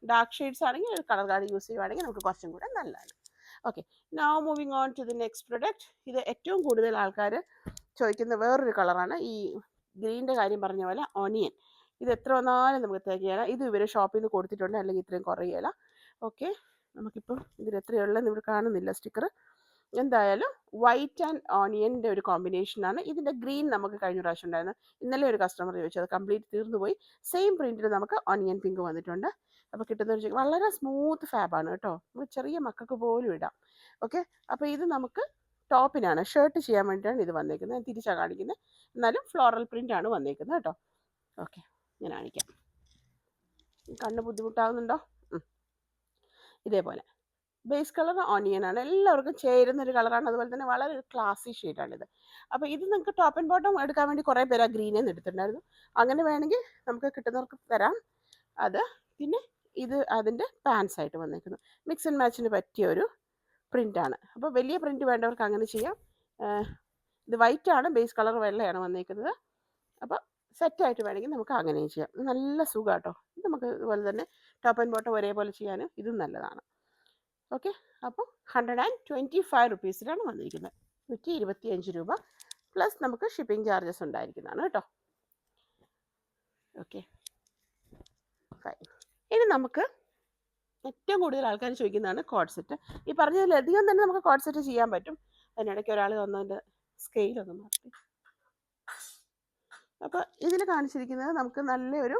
ഡാർക്ക് ഷെയ്ഡ്സ് ആണെങ്കിൽ കളർ കാർഡ് യൂസ് ചെയ്യുവാണെങ്കിൽ നമുക്ക് കുറച്ചും കൂടെ നല്ലതാണ്. Okay, now moving on to the next product. ഇത് ഏറ്റവും കൂടുതൽ ആൾക്കാർ ചോദിക്കുന്ന വേറൊരു കളറാണ്. ഈ ഗ്രീൻ്റെ കാര്യം പറഞ്ഞ പോലെ ഓണിയൻ. ഇത് എത്ര വന്നാലും നമുക്ക് തികയില്ല. ഇത് ഇവർ ഷോപ്പിൽ നിന്ന് കൊടുത്തിട്ടുണ്ട്, അല്ലെങ്കിൽ ഇത്രയും കുറയില്ല. ഓക്കെ, നമുക്കിപ്പം ഇതിൽ എത്രയുള്ളതെന്ന് ഇവിടെ കാണുന്നില്ല സ്റ്റിക്കർ. എന്തായാലും വൈറ്റ് ആൻഡ് ഓണിയൻ്റെ ഒരു കോമ്പിനേഷനാണ്. ഇതിൻ്റെ ഗ്രീൻ നമുക്ക് കഴിഞ്ഞ പ്രാവശ്യം ഉണ്ടായിരുന്നു. ഇന്നലെ ഒരു കസ്റ്റമർ ചോദിച്ചു, അത് കംപ്ലീറ്റ് തീർന്നു പോയി. സെയിം പ്രിൻറ്റിൽ നമുക്ക് ഓണിയൻ പിങ്ക് വന്നിട്ടുണ്ട്. അപ്പോൾ കിട്ടുന്ന ഒരു വളരെ സ്മൂത്ത് ഫാബാണ് കേട്ടോ, നമുക്ക് ചെറിയ മക്കൾക്ക് പോലും ഇടാം. ഓക്കെ, അപ്പോൾ ഇത് നമുക്ക് ടോപ്പിനാണ്, ഷർട്ട് ചെയ്യാൻ വേണ്ടിയിട്ടാണ് ഇത് വന്നേക്കുന്നത്. ഞാൻ തിരിച്ചാണ് കാണിക്കുന്നത്, എന്നാലും ഫ്ലോറൽ പ്രിൻ്റാണ് വന്നേക്കുന്നത് കേട്ടോ. ഓക്കെ, ഞാൻ കാണിക്കാം. കണ്ണ് ബുദ്ധിമുട്ടാകുന്നുണ്ടോ? ഇതേപോലെ ബേസ് കളർ ഓണിയൻ ആണ്, എല്ലാവർക്കും ചേരുന്ന ഒരു കളറാണ്. അതുപോലെ തന്നെ വളരെ ക്ലാസി ഷെയ്ഡാണിത്. അപ്പോൾ ഇത് നിങ്ങൾക്ക് ടോപ്പ് ആൻഡ് ബോട്ടം എടുക്കാൻ വേണ്ടി കുറേ പേര് ആ ഗ്രീനിൽ നിന്ന് എടുത്തിട്ടുണ്ടായിരുന്നു. അങ്ങനെ വേണമെങ്കിൽ നമുക്ക് കിട്ടുന്നവർക്ക് തരാം അത്. പിന്നെ ഇത് അതിൻ്റെ പാൻസ് ആയിട്ട് വന്നേക്കുന്നു. മിക്സ് ആൻഡ് മാച്ചിന് പറ്റിയ ഒരു പ്രിൻ്റാണ്. അപ്പോൾ വലിയ പ്രിൻ്റ് വേണ്ടവർക്ക് അങ്ങനെ ചെയ്യാം. ഇത് വൈറ്റ് ആണ്, ബേസ് കളർ വെള്ളയാണ് വന്നേക്കുന്നത്. അപ്പോൾ സെറ്റായിട്ട് വേണമെങ്കിൽ നമുക്ക് അങ്ങനെയും ചെയ്യാം. നല്ല സുഖം കേട്ടോ. ഇത് നമുക്ക് ഇതുപോലെ തന്നെ ടോപ്പ് ആൻഡ് ബോട്ടം ഒരേപോലെ ചെയ്യാനും ഇതും നല്ലതാണ്. ഓക്കെ, അപ്പോൾ 125 റുപ്പീസിലാണ് വന്നിരിക്കുന്നത്. 125 രൂപ പ്ലസ് നമുക്ക് ഷിപ്പിംഗ് ചാർജസ് ഉണ്ടായിരിക്കുന്നതാണ് കേട്ടോ. Okay, fine. ഇനി നമുക്ക് ഏറ്റവും കൂടുതൽ ആൾക്കാർ ചോദിക്കുന്നതാണ് കോഡ് സെറ്റ്. ഈ പറഞ്ഞതിലധികം തന്നെ നമുക്ക് കോഡ് സെറ്റ് ചെയ്യാൻ പറ്റും. അതിനിടയ്ക്ക് ഒരാൾ വന്നതിൻ്റെ സ്കെയിലൊന്ന് മാറ്റി. അപ്പോൾ ഇതിൽ കാണിച്ചിരിക്കുന്നത് നമുക്ക് നല്ലൊരു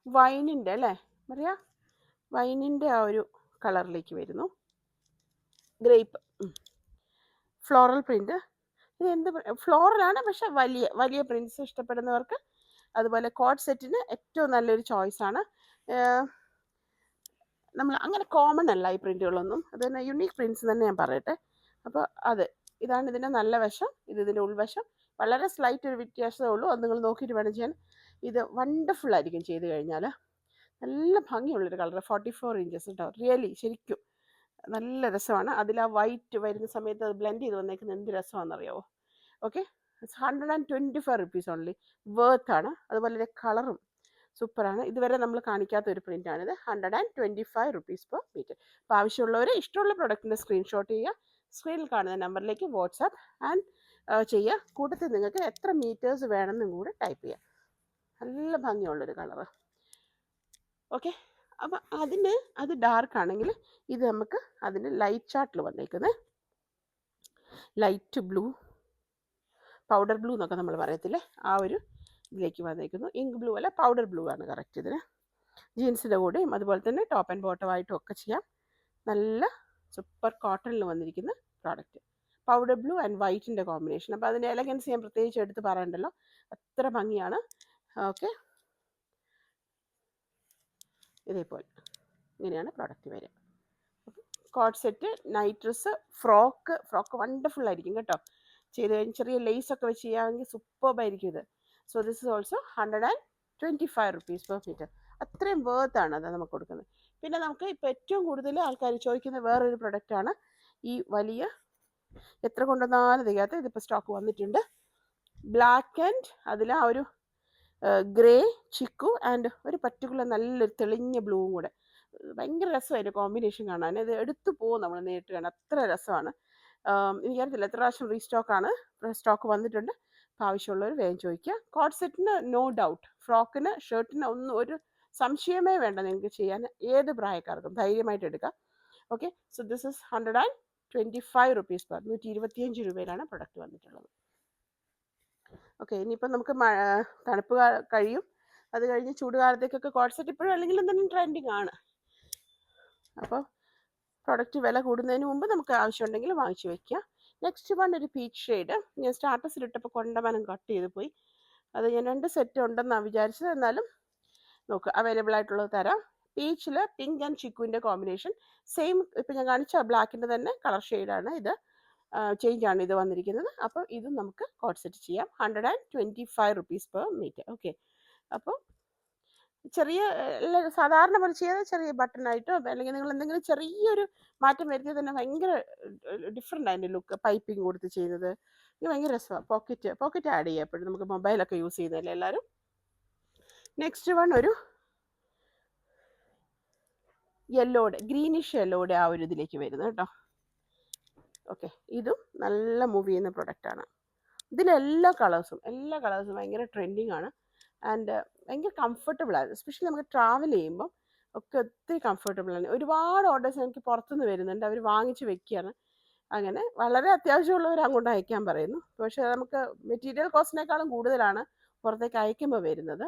വൈനിൻ്റെ അല്ലേ പറയാ, വൈനിൻ്റെ ആ ഒരു കളറിലേക്ക് വരുന്നു. Grape floral print. ഇത് എന്ത് ഫ്ലോറലാണ്, പക്ഷെ വലിയ വലിയ പ്രിൻറ്റ്സ് ഇഷ്ടപ്പെടുന്നവർക്ക് അതുപോലെ കോഡ് സെറ്റിന് ഏറ്റവും നല്ലൊരു ചോയ്സാണ്. നമ്മൾ അങ്ങനെ കോമൺ അല്ല ഈ പ്രിൻറ്റുകളൊന്നും, അത് തന്നെ യുണീക്ക് പ്രിൻറ്റ്സ് തന്നെ ഞാൻ പറയട്ടെ. അപ്പോൾ ഇതാണ് ഇതിൻ്റെ നല്ല വശം, ഇതിൻ്റെ ഉൾവശം. വളരെ സ്ലൈറ്റ് ഒരു വ്യത്യാസമേ ഉള്ളൂ, അത് നിങ്ങൾ നോക്കിയിട്ട് വേണം ചെയ്യാൻ. ഇത് വണ്ടർഫുൾ ആയിരിക്കും ചെയ്ത് കഴിഞ്ഞാൽ. നല്ല ഭംഗിയുള്ളൊരു കളർ, 44 ഇഞ്ചസ് കേട്ടോ. റിയലി ശരിക്കും നല്ല രസമാണ്. അതിൽ ആ വൈറ്റ് വരുന്ന സമയത്ത് അത് ബ്ലെൻഡ് ചെയ്ത് വന്നേക്കുന്നത് എന്ത് രസമാണെന്നറിയാമോ? Okay, 125 rupees only. വേർത്താണ്. അതുപോലെ കളറും സൂപ്പറാണ്. ഇതുവരെ നമ്മൾ കാണിക്കാത്ത ഒരു പ്രിൻ്റാണിത്. 125 റുപ്പീസ് പെർ മീറ്റർ. അപ്പോൾ ആവശ്യമുള്ളവർ ഇഷ്ടമുള്ള പ്രൊഡക്റ്റിൻ്റെ സ്ക്രീൻഷോട്ട് ചെയ്യുക, സ്ക്രീനിൽ കാണുന്ന നമ്പറിലേക്ക് വാട്സാപ്പ് ആൻഡ് ചെയ്യുക. കൂട്ടത്തിൽ നിങ്ങൾക്ക് എത്ര മീറ്റേഴ്സ് വേണമെന്നും കൂടെ ടൈപ്പ് ചെയ്യുക. നല്ല ഭംഗിയുള്ളൊരു കളറ്. ഓക്കെ, അപ്പം അത് ഡാർക്ക് ആണെങ്കിൽ ഇത് നമുക്ക് അതിൻ്റെ ലൈറ്റ് ചാർട്ടിൽ വന്നേക്കുന്നത് ലൈറ്റ് ബ്ലൂ, പൗഡർ ബ്ലൂ എന്നൊക്കെ നമ്മൾ പറയത്തില്ലേ, ആ ഒരു ഇതിലേക്ക് വന്നേക്കുന്നു. ഇങ്ക് ബ്ലൂ അല്ല, പൗഡർ ബ്ലൂ ആണ് കറക്റ്റ് ഇതിന്. ജീൻസിൻ്റെ കൂടെയും അതുപോലെ തന്നെ ടോപ്പ് ആൻഡ് ബോട്ടമായിട്ടും ഒക്കെ ചെയ്യാം. നല്ല സൂപ്പർ കോട്ടണിൽ വന്നിരിക്കുന്ന പ്രോഡക്റ്റ്, പൗഡർ ബ്ലൂ ആൻഡ് വൈറ്റിൻ്റെ കോമ്പിനേഷൻ. അപ്പോൾ അതിൻ്റെ എലഗൻസ് ഞാൻ പ്രത്യേകിച്ച് എടുത്ത് പറയണ്ടല്ലോ, അത്ര ഭംഗിയാണ്. ഓക്കെ, ഇതേപോലെ ഇങ്ങനെയാണ് പ്രോഡക്റ്റ് വരിക. Code set, night dress, frock wonderful ആയിരിക്കും കേട്ടോ. ചെയ്ത് കഴിഞ്ഞ് ചെറിയ ലേസൊക്കെ വെച്ച് ചെയ്യാമെങ്കിൽ സൂപ്പർബായിരിക്കും ഇത്. So this is also 125 rupees per metre. അത്രയും വേർത്താണ് അത് നമുക്ക് കൊടുക്കുന്നത്. പിന്നെ നമുക്ക് ഇപ്പോൾ ഏറ്റവും കൂടുതൽ ആൾക്കാർ ചോദിക്കുന്ന വേറൊരു പ്രൊഡക്റ്റാണ് ഈ വലിയ, എത്ര കൊണ്ടുവന്നാലും തികയാത്ത, ഇതിപ്പോൾ സ്റ്റോക്ക് വന്നിട്ടുണ്ട്. ബ്ലാക്ക് ആൻഡ് അതിൽ ആ ഒരു ഗ്രേ ചിക്കു ആൻഡ് ഒരു പർട്ടിക്കുലർ നല്ലൊരു തെളിഞ്ഞ ബ്ലൂവും കൂടെ. ഭയങ്കര രസമായിരുന്നു കോമ്പിനേഷൻ കാണാൻ. ഇത് എടുത്തു പോകും നമ്മൾ നേരിട്ട് കാണാൻ, അത്ര രസമാണ്. എനിക്കറിയത്തില്ല എത്ര പ്രാവശ്യം റീസ്റ്റോക്കാണ്, സ്റ്റോക്ക് വന്നിട്ടുണ്ട്. അപ്പോൾ ആവശ്യമുള്ളവർ വേഗം ചോദിക്കുക. കോഡ് സെറ്റിന് നോ ഡൗട്ട്, ഫ്രോക്കിന് ഷർട്ടിന് ഒന്നും ഒരു സംശയമേ വേണ്ട, നിങ്ങൾക്ക് ചെയ്യാൻ ഏത് പ്രായക്കാർക്കും ധൈര്യമായിട്ട് എടുക്കാം. Okay, so this is 125 rupees per, 125 രൂപയിലാണ് പ്രൊഡക്റ്റ് വന്നിട്ടുള്ളത്. ഓക്കെ, ഇനിയിപ്പം നമുക്ക് തണുപ്പ് കഴിയും, അത് കഴിഞ്ഞ് ചൂടുകാലത്തേക്കൊക്കെ കോഡ് സെറ്റ് ഇപ്പോഴും അല്ലെങ്കിലും തന്നെ ട്രെൻഡിങ് ആണ്. അപ്പോൾ പ്രൊഡക്റ്റ് വില കൂടുന്നതിന് മുമ്പ് നമുക്ക് ആവശ്യമുണ്ടെങ്കിൽ വാങ്ങിച്ചു വയ്ക്കുക. നെക്സ്റ്റ് വൺ ഒരു പീച്ച് ഷെയ്ഡ്. ഞാൻ സ്റ്റാറ്റസിലിട്ടപ്പോൾ കൊണ്ടമനം കട്ട് ചെയ്ത് പോയി. അത് ഞാൻ 2 സെറ്റ് ഉണ്ടെന്നാണ് വിചാരിച്ചത്, എന്നാലും നോക്കുക അവൈലബിൾ ആയിട്ടുള്ളത് തരാം. പീച്ചിൽ പിങ്ക് ആൻഡ് ചിക്കുവിൻ്റെ കോമ്പിനേഷൻ, സെയിം ഇപ്പം ഞാൻ കാണിച്ച ബ്ലാക്കിൻ്റെ തന്നെ കളർ ഷെയ്ഡാണ് ഇത്, ചേഞ്ചാണ് ഇത് വന്നിരിക്കുന്നത്. അപ്പോൾ ഇതും നമുക്ക് കോഡ് സെറ്റ് ചെയ്യാം. 125 റുപ്പീസ് പെർ മീറ്റർ. ഓക്കെ, അപ്പോൾ ചെറിയ സാധാരണ പോലെ ചെയ്യാതെ ചെറിയ ബട്ടണായിട്ടോ അല്ലെങ്കിൽ നിങ്ങൾ എന്തെങ്കിലും ചെറിയൊരു മാറ്റം വരുത്തിയത് തന്നെ ഭയങ്കര ഡിഫറെൻ്റ് അതിൻ്റെ ലുക്ക്. പൈപ്പിംഗ് കൊടുത്ത് ചെയ്യുന്നത് ഇത് ഭയങ്കര രസമാണ്. പോക്കറ്റ് ആഡ് ചെയ്യുക എപ്പോഴും, നമുക്ക് മൊബൈലൊക്കെ യൂസ് ചെയ്യുന്നതല്ലേ എല്ലാവരും. നെക്സ്റ്റ് വൺ ഒരു യെല്ലോയുടെ, ഗ്രീനിഷ് യെല്ലോയുടെ ആ ഒരു ഇതിലേക്ക് വരുന്നത് കേട്ടോ. ഓക്കെ, ഇതും നല്ല മൂവ് ചെയ്യുന്ന പ്രൊഡക്റ്റാണ്. ഇതിലെല്ലാ കളേഴ്സും ഭയങ്കര ട്രെൻഡിങ് ആണ് ആൻഡ് ഭയങ്കര കംഫർട്ടബിളാണ്. എസ്പെഷ്യലി നമുക്ക് ട്രാവൽ ചെയ്യുമ്പം ഒക്കെ ഒത്തിരി കംഫർട്ടബിളാണ്. ഒരുപാട് ഓർഡേഴ്സ് എനിക്ക് പുറത്തുനിന്ന് വരുന്നുണ്ട്, അവർ വാങ്ങിച്ച് വെക്കുകയാണ്. അങ്ങനെ വളരെ അത്യാവശ്യമുള്ളവർ അങ്ങോട്ട് അയക്കാൻ പറയുന്നു. പക്ഷേ നമുക്ക് മെറ്റീരിയൽ കോസ്റ്റിനേക്കാളും കൂടുതലാണ് പുറത്തേക്ക് അയക്കുമ്പോൾ വരുന്നത്.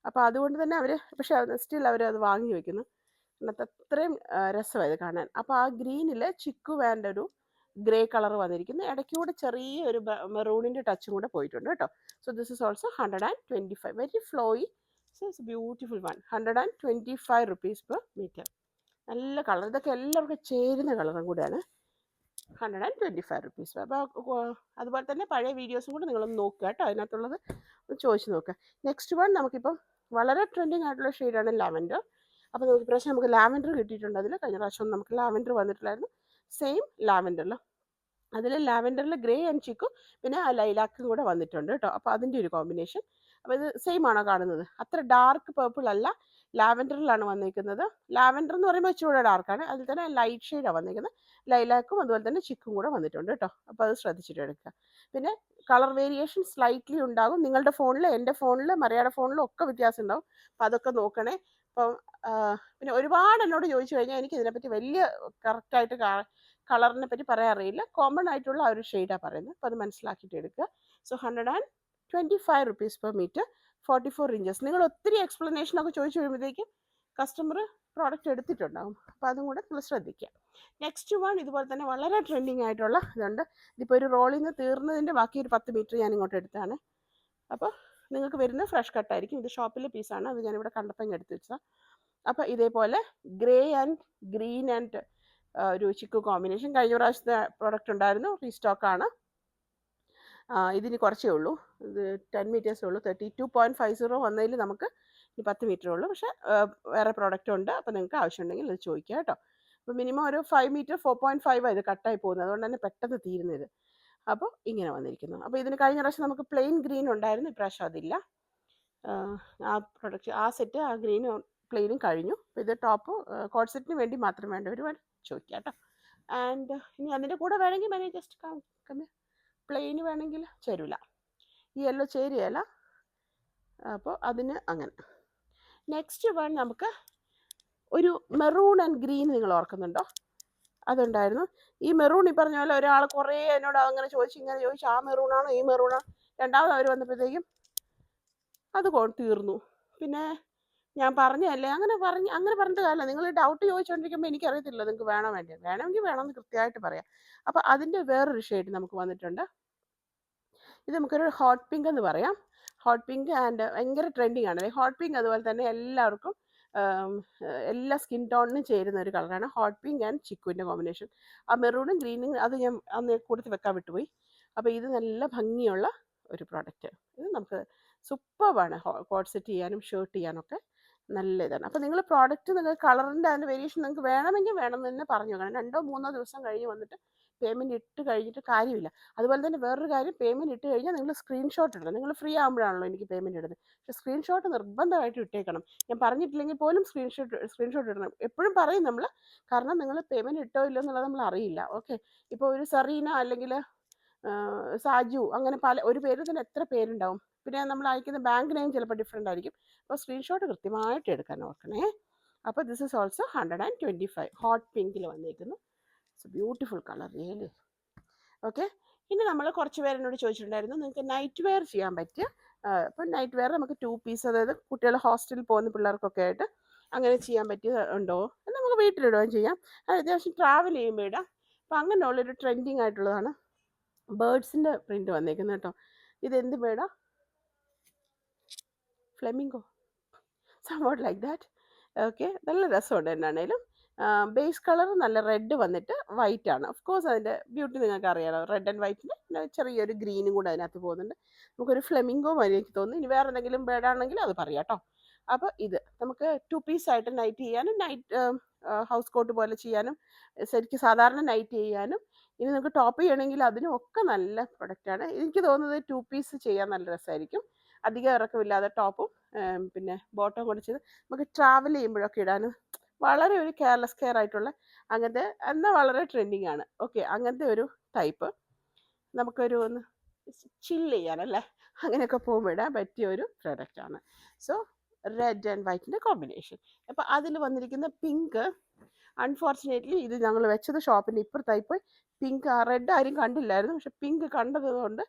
അപ്പോൾ അതുകൊണ്ട് തന്നെ അവർ, പക്ഷേ സ്റ്റിൽ അവരത് വാങ്ങി വെക്കുന്നു. എന്നിട്ട് അത്രയും രസമാണ് ഇത് കാണാൻ. അപ്പോൾ ആ ഗ്രീനിൽ ചിക്കു വേണ്ട ഒരു ഗ്രേ കളർ വന്നിരിക്കുന്നു, ഇടയ്ക്കൂടെ ചെറിയൊരു മെറൂണിൻ്റെ ടച്ചും കൂടെ പോയിട്ടുണ്ട് കേട്ടോ. So this is also 125, very flowy. So it's beautiful one. 125 rupees per metre. നല്ല കളർ, ഇതൊക്കെ എല്ലാവർക്കും ചേരുന്ന കളറും കൂടെയാണ്. 125 റുപ്പീസ്. അപ്പോൾ അതുപോലെ തന്നെ പഴയ വീഡിയോസും കൂടെ നിങ്ങളൊന്ന് നോക്കുക കേട്ടോ, അതിനകത്തുള്ളത് ചോദിച്ച് നോക്കുക. നെക്സ്റ്റ് വൺ നമുക്കിപ്പം വളരെ ട്രെൻഡിങ് ആയിട്ടുള്ള ഷെയ്ഡാണ് ലാവൻഡർ. അപ്പോൾ നമുക്ക് പ്രാവശ്യം നമുക്ക് ലാവൻഡർ കിട്ടിയിട്ടുണ്ട്. അതിൽ കഴിഞ്ഞ പ്രാവശ്യം നമുക്ക് ലാവൻഡർ വന്നിട്ടില്ലായിരുന്നു. സെയിം ലാവൻഡറിൽ, അതിൽ ലാവൻഡറിൽ ഗ്രേ ആൻഡ് ചിക്കും പിന്നെ ആ ലൈലാക്കും കൂടെ വന്നിട്ടുണ്ട് കേട്ടോ. അപ്പോൾ അതിൻ്റെ ഒരു കോമ്പിനേഷൻ. അപ്പോൾ ഇത് സെയിം ആണോ കാണുന്നത്? അത്ര ഡാർക്ക് പേർപ്പിൾ അല്ല, ലാവൻഡറിലാണ് വന്നിരിക്കുന്നത്. ലാവൻഡർ എന്ന് പറയുമ്പോൾ ഇച്ചിരി ഡാർക്കാണ്, അതിൽ തന്നെ ലൈറ്റ് ഷെയ്ഡാണ് വന്നിരിക്കുന്നത്. ലൈലാക്കും അതുപോലെ തന്നെ ചിക്കും കൂടെ വന്നിട്ടുണ്ട് കേട്ടോ. അപ്പോൾ അത് ശ്രദ്ധിച്ചിട്ട് എടുക്കുക. പിന്നെ കളർ വേരിയേഷൻ സ്ലൈറ്റ്ലി ഉണ്ടാകും. നിങ്ങളുടെ ഫോണിൽ, എൻ്റെ ഫോണിൽ, മറിയയുടെ ഫോണിലും ഒക്കെ വ്യത്യാസം ഉണ്ടാവും. അപ്പോൾ അതൊക്കെ നോക്കണേ. അപ്പം പിന്നെ ഒരുപാട് എന്നോട് ചോദിച്ചു കഴിഞ്ഞാൽ എനിക്ക് ഇതിനെപ്പറ്റി വലിയ കറക്റ്റായിട്ട് കളറിനെ പറ്റി പറയാൻ അറിയില്ല. കോമൺ ആയിട്ടുള്ള ആ ഒരു ഷെയ്ഡാണ് പറയുന്നത്. അപ്പോൾ അത് മനസ്സിലാക്കിയിട്ട് എടുക്കുക. So 125 rupees per meter, 44 inches. നിങ്ങൾ ഒത്തിരി എക്സ്പ്ലനേഷനൊക്കെ ചോദിച്ചു കഴിയുമ്പോഴത്തേക്കും കസ്റ്റമർ പ്രോഡക്റ്റ് എടുത്തിട്ടുണ്ടാകും. അപ്പോൾ അതും കൂടെ നിങ്ങൾ ശ്രദ്ധിക്കുക. നെക്സ്റ്റ് വൺ ഇതുപോലെ തന്നെ വളരെ ട്രെൻഡിങ് ആയിട്ടുള്ള ഇതുണ്ട്. ഇതിപ്പോൾ ഒരു റോളിൽ നിന്ന് തീർന്നതിൻ്റെ ബാക്കി ഒരു 10 മീറ്റർ ഞാൻ ഇങ്ങോട്ട് എടുത്താണ്. അപ്പോൾ നിങ്ങൾക്ക് വരുന്ന ഫ്രഷ് കട്ടായിരിക്കും. ഇത് ഷോപ്പിലെ പീസാണ്, അത് ഞാനിവിടെ കണ്ടപ്പോൾ ഇങ്ങ് എടുത്ത് വെച്ചതാണ്. അപ്പോൾ ഇതേപോലെ ഗ്രേ ആൻഡ് ഗ്രീൻ ആൻഡ് ഒരു ചിക്കു കോമ്പിനേഷൻ കഴിഞ്ഞ പ്രാവശ്യത്തെ പ്രോഡക്റ്റ് ഉണ്ടായിരുന്നു, റീസ്റ്റോക്കാണ്. ഇതിന് കുറച്ചേ ഉള്ളൂ, ഇത് 10 മീറ്റേഴ്സേ ഉള്ളൂ. 32.50 വന്നതിൽ നമുക്ക് ഇനി 10 മീറ്ററേ ഉള്ളൂ. പക്ഷേ വേറെ പ്രോഡക്റ്റ് ഉണ്ട്, അപ്പോൾ നിങ്ങൾക്ക് ആവശ്യമുണ്ടെങ്കിൽ അത് ചോദിക്കുക കേട്ടോ. അപ്പോൾ മിനിമം ഒരു 5 മീറ്റർ 4.5 ഇത് കട്ടായി പോകുന്നത്, അതുകൊണ്ട് തന്നെ പെട്ടെന്ന് തീരുന്നത്. അപ്പോൾ ഇങ്ങനെ വന്നിരിക്കുന്നു. അപ്പോൾ ഇതിന് കഴിഞ്ഞ പ്രാവശ്യം നമുക്ക് പ്ലെയിൻ ഗ്രീൻ ഉണ്ടായിരുന്നു, ഇപ്രാവശ്യം അതില്ല. ആ പ്രൊഡക്റ്റ് ആ സെറ്റ് ആ ഗ്രീനും പ്ലെയിനും കഴിഞ്ഞു. അപ്പോൾ ഇത് ടോപ്പ് കോഡ് സെറ്റിന് വേണ്ടി മാത്രം വേണ്ടവർ ചോദിക്കുക കേട്ടോ. ആൻഡ് ഇനി അതിൻ്റെ കൂടെ വേണമെങ്കിൽ മനെ ജസ്റ്റ് കമ്മി പ്ലെയിന് വേണമെങ്കിൽ ചേരില്ല, ഈ യെല്ലോ ചേരുകയല്ല. അപ്പോൾ അതിന് അങ്ങനെ. നെക്സ്റ്റ് വൺ നമുക്ക് ഒരു മെറൂൺ ആൻഡ് ഗ്രീൻ, നിങ്ങൾ ഓർക്കുന്നുണ്ടോ? അതുണ്ടായിരുന്നു. ഈ മെറൂൺ ഈ പറഞ്ഞ പോലെ ഒരാൾ കുറേ എന്നോട് അങ്ങനെ ചോദിച്ചു ഇങ്ങനെ ചോദിച്ചു, ആ മെറൂണാണോ ഈ മെറൂണാണോ. രണ്ടാമത് അവർ വന്നപ്പോഴത്തേക്കും അത് തീർന്നു. പിന്നെ ഞാൻ പറഞ്ഞതല്ലേ, അങ്ങനെ പറഞ്ഞിട്ട് കാര്യമില്ല. നിങ്ങൾ ഡൗട്ട് ചോദിച്ചുകൊണ്ടിരിക്കുമ്പോൾ എനിക്കറിയത്തില്ല നിങ്ങൾക്ക് വേണോ വേണമെങ്കിൽ വേണമെന്ന് കൃത്യമായിട്ട് പറയാം. അപ്പോൾ അതിൻ്റെ വേറൊരു ഷെയ്ഡ് നമുക്ക് വന്നിട്ടുണ്ട്. ഇത് നമുക്കൊരു ഹോട്ട് പിങ്ക് എന്ന് പറയാം. ഹോട്ട് പിങ്ക് ആൻഡ് ഭയങ്കര ട്രെൻഡിങ് ആണ്. ഹോട്ട് പിങ്ക് അതുപോലെ തന്നെ എല്ലാവർക്കും എല്ലാ സ്കിൻ ടോണിനും ചേരുന്ന ഒരു കളറാണ് ഹോട്ട് പിങ്ക് ആൻഡ് ചിക്കുവിൻ്റെ കോമ്പിനേഷൻ. ആ മെറൂണും ഗ്രീനും അത് ഞാൻ അന്ന് കൂടുതൽ വെക്കാൻ വിട്ടുപോയി. അപ്പോൾ ഇത് നല്ല ഭംഗിയുള്ള ഒരു പ്രോഡക്റ്റ്. ഇത് നമുക്ക് സൂപ്പറാണ് കോഡ് സെറ്റ് ചെയ്യാനും ഷർട്ട് ചെയ്യാനൊക്കെ നല്ല ഇതാണ്. അപ്പോൾ നിങ്ങൾ പ്രോഡക്റ്റ് നിങ്ങൾക്ക് കളറിൻ്റെ അതിൻ്റെ വേരിയേഷൻ നിങ്ങൾക്ക് വേണമെങ്കിൽ വേണമെന്ന് തന്നെ പറഞ്ഞു വെക്കണം. 2-3 ദിവസം കഴിഞ്ഞ് വന്നിട്ട് പേയ്മെൻറ്റ് ഇട്ട് കഴിഞ്ഞിട്ട് കാര്യമില്ല. അതുപോലെ തന്നെ വേറൊരു കാര്യം, പേയ്മെൻറ്റ് ഇട്ട് കഴിഞ്ഞാൽ നിങ്ങൾ സ്ക്രീൻഷോട്ട് ഇടണം. നിങ്ങൾ ഫ്രീ ആകുമ്പോഴാണല്ലോ എനിക്ക് പേയ്മെൻറ്റ് ഇടുന്നത്. പക്ഷേ സ്ക്രീൻഷോട്ട് നിർബന്ധമായിട്ട് ഇട്ടേക്കണം. ഞാൻ പറഞ്ഞിട്ടില്ലെങ്കിൽ പോലും സ്ക്രീൻഷോട്ട് ഇടണം. എപ്പോഴും പറയും നമ്മൾ, കാരണം നിങ്ങൾ പേയ്മെൻറ്റ് ഇട്ടോ ഇല്ലോ എന്നുള്ളത് നമ്മൾ അറിയില്ല. ഓക്കെ, ഇപ്പോൾ ഒരു സെറീന അല്ലെങ്കിൽ സാജു അങ്ങനെ ഒരു പേരിൽ തന്നെ എത്ര പേരുണ്ടാവും. പിന്നെ നമ്മൾ അയക്കുന്ന ബാങ്ക് നെയിം ചിലപ്പോൾ ഡിഫറെൻ്റ് ആയിരിക്കും. അപ്പോൾ സ്ക്രീൻഷോട്ട് കൃത്യമായിട്ട് എടുക്കാൻ ഓർക്കണേ. അപ്പോൾ ദിസ് ഈസ് ഓൾസോ 125 ഹോട്ട് പിങ്കിൽ വന്നേക്കുന്നു. It's beautiful colour really. Okay, ഇനി നമ്മൾ കുറച്ച് പേര് എന്നോട് ചോദിച്ചിട്ടുണ്ടായിരുന്നു നിങ്ങൾക്ക് നൈറ്റ് വെയർ ചെയ്യാൻ പറ്റിയ. ഇപ്പം നൈറ്റ് വെയർ നമുക്ക് 2 പീസ്, അതായത് കുട്ടികൾ ഹോസ്റ്റലിൽ പോകുന്ന പിള്ളേർക്കൊക്കെ ആയിട്ട് അങ്ങനെ ചെയ്യാൻ പറ്റിയ ഉണ്ടോ, നമുക്ക് വീട്ടിലിടുകയും ചെയ്യാം. അത്യാവശ്യം ട്രാവൽ ചെയ്യുമ്പോൾ ഇടാം. അപ്പം അങ്ങനെയുള്ളൊരു ട്രെൻഡിങ് ആയിട്ടുള്ളതാണ് ബേർഡ്സിൻ്റെ പ്രിൻറ്റ് വന്നേക്കുന്നത് കേട്ടോ. ഇതെന്ത് ബേർഡാ? Flamingo, somewhat like that. Okay, നല്ല രസമുണ്ട് എന്നാണേലും. ബേസ് കളർ നല്ല റെഡ് വന്നിട്ട് വൈറ്റ് ആണ്. ഓഫ് കോഴ്സ് അതിൻ്റെ ബ്യൂട്ടി നിങ്ങൾക്ക് അറിയാമല്ലോ, റെഡ് ആൻഡ് വൈറ്റിന് പിന്നെ ചെറിയൊരു ഗ്രീനും കൂടെ അതിനകത്ത് പോകുന്നുണ്ട്. നമുക്കൊരു ഫ്ലെമിംഗോ വരെ എനിക്ക് തോന്നുന്നു. ഇനി വേറെ എന്തെങ്കിലും ബേർഡാണെങ്കിൽ അത് പറയാം കേട്ടോ. അപ്പോൾ ഇത് നമുക്ക് 2 പീസായിട്ട് നൈറ്റ് ചെയ്യാനും നൈറ്റ് ഹൗസ് കോട്ട് പോലെ ചെയ്യാനും ശരിക്കും സാധാരണ നൈറ്റ് ചെയ്യാനും ഇനി നമുക്ക് ടോപ്പ് ചെയ്യണമെങ്കിൽ അതിനും ഒക്കെ നല്ല പ്രൊഡക്റ്റാണ്. എനിക്ക് തോന്നുന്നത് 2 പീസ് ചെയ്യാൻ നല്ല രസമായിരിക്കും. അധികം ഇറക്കമില്ലാതെ ടോപ്പും പിന്നെ ബോട്ടം കൂടെ ചെയ്ത് നമുക്ക് ട്രാവൽ ചെയ്യുമ്പോഴൊക്കെ ഇടാനും വളരെ ഒരു കെയർലെസ് കെയർ ആയിട്ടുള്ള അങ്ങനത്തെ, എന്നാൽ വളരെ ട്രെൻഡിങ് ആണ്. ഓക്കെ, അങ്ങനത്തെ ഒരു ടൈപ്പ് നമുക്കൊരു ഒന്ന് ചില്ല് ചെയ്യാനല്ലേ അങ്ങനെയൊക്കെ പോകുമ്പോൾ ഇടാൻ പറ്റിയ ഒരു പ്രൊഡക്റ്റാണ്. സോ റെഡ് ആൻഡ് വൈറ്റിൻ്റെ കോമ്പിനേഷൻ. അപ്പോൾ അതിൽ വന്നിരിക്കുന്ന പിങ്ക്, അൺഫോർച്ചുനേറ്റ്ലി ഇത് ഞങ്ങൾ വെച്ചത് ഷോപ്പിൻ്റെ ഇപ്പുറത്തായി പോയി. പിങ്ക് റെഡ് ആരും കണ്ടില്ലായിരുന്നു, പക്ഷെ പിങ്ക് കണ്ടതുകൊണ്ട്